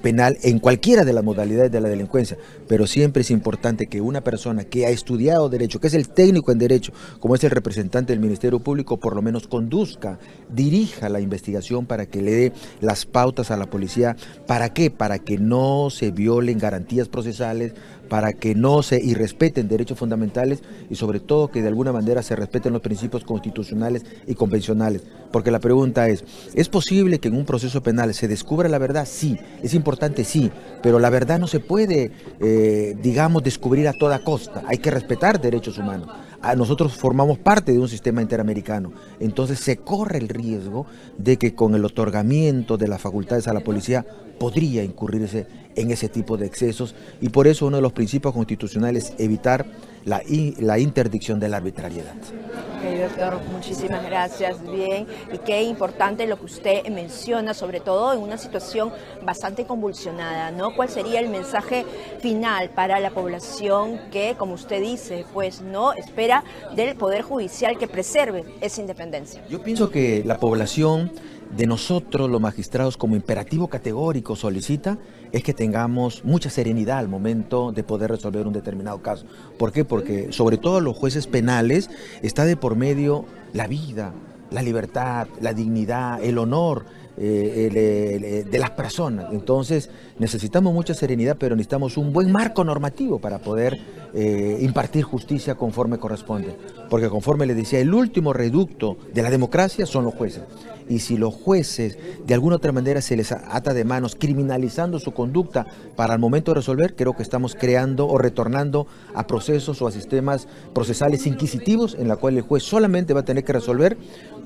penal en cualquiera de las modalidades de la delincuencia, pero siempre es importante que una persona que ha estudiado derecho, que es el técnico en derecho, como es el representante del Ministerio Público, por lo menos conduzca, dirija la investigación para que le dé las pautas a la policía. ¿Para qué? Para que no se violen garantías procesales, para que no se irrespeten derechos fundamentales y sobre todo que de alguna manera se respeten los principios constitucionales y convencionales. Porque la pregunta ¿es posible que en un proceso penal se descubra la verdad? Sí, es importante, sí, pero la verdad no se puede, digamos, descubrir a toda costa. Hay que respetar derechos humanos. Nosotros formamos parte de un sistema interamericano, entonces se corre el riesgo de que con el otorgamiento de las facultades a la policía podría incurrirse en ese tipo de excesos y por eso uno de los principios constitucionales es evitar la interdicción de la arbitrariedad. Ok, doctor, muchísimas gracias. Bien, y qué importante lo que usted menciona, sobre todo en una situación bastante convulsionada, ¿no? ¿Cuál sería el mensaje final para la población que, como usted dice, pues no espera del Poder Judicial que preserve esa independencia? Yo pienso que la población de nosotros, los magistrados, como imperativo categórico solicita es que tengamos mucha serenidad al momento de poder resolver un determinado caso. ¿Por qué? Porque sobre todo los jueces penales está de por medio la vida, la libertad, la dignidad, el honor de las personas. Entonces necesitamos mucha serenidad, pero necesitamos un buen marco normativo para poder impartir justicia conforme corresponde. Porque conforme les decía, el último reducto de la democracia son los jueces. Y si los jueces de alguna otra manera se les ata de manos criminalizando su conducta para el momento de resolver, creo que estamos creando o retornando a procesos o a sistemas procesales inquisitivos en la cual el juez solamente va a tener que resolver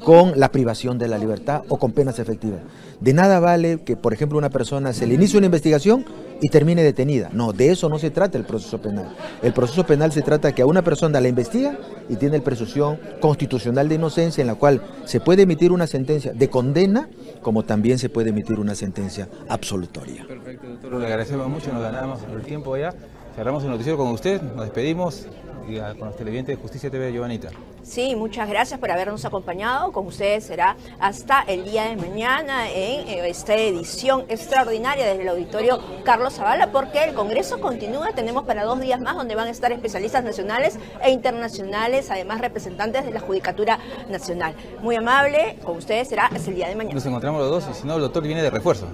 con la privación de la libertad o con penas efectivas. De nada vale que, por ejemplo, una persona se le inicie una investigación y termine detenida. No, de eso no se trata el proceso penal. El proceso penal se trata que a una persona la investiga y tiene el presunción constitucional de inocencia en la cual se puede emitir una sentencia de condena como también se puede emitir una sentencia absolutoria. Perfecto, doctor, le agradecemos mucho, nos ganamos el tiempo ya. Cerramos el noticiero con usted, nos despedimos y con los televidentes de Justicia TV, Giovanita. Sí, muchas gracias por habernos acompañado. Con ustedes será hasta el día de mañana en esta edición extraordinaria desde el auditorio Carlos Zavala, porque el Congreso continúa. Tenemos para 2 días más donde van a estar especialistas nacionales e internacionales, además representantes de la Judicatura Nacional. Muy amable, con ustedes será hasta el día de mañana. Nos encontramos los dos y si no, el doctor viene de refuerzo.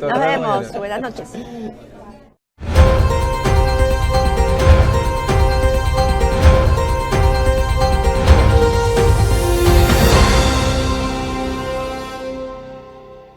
Nos vemos, buenas noches.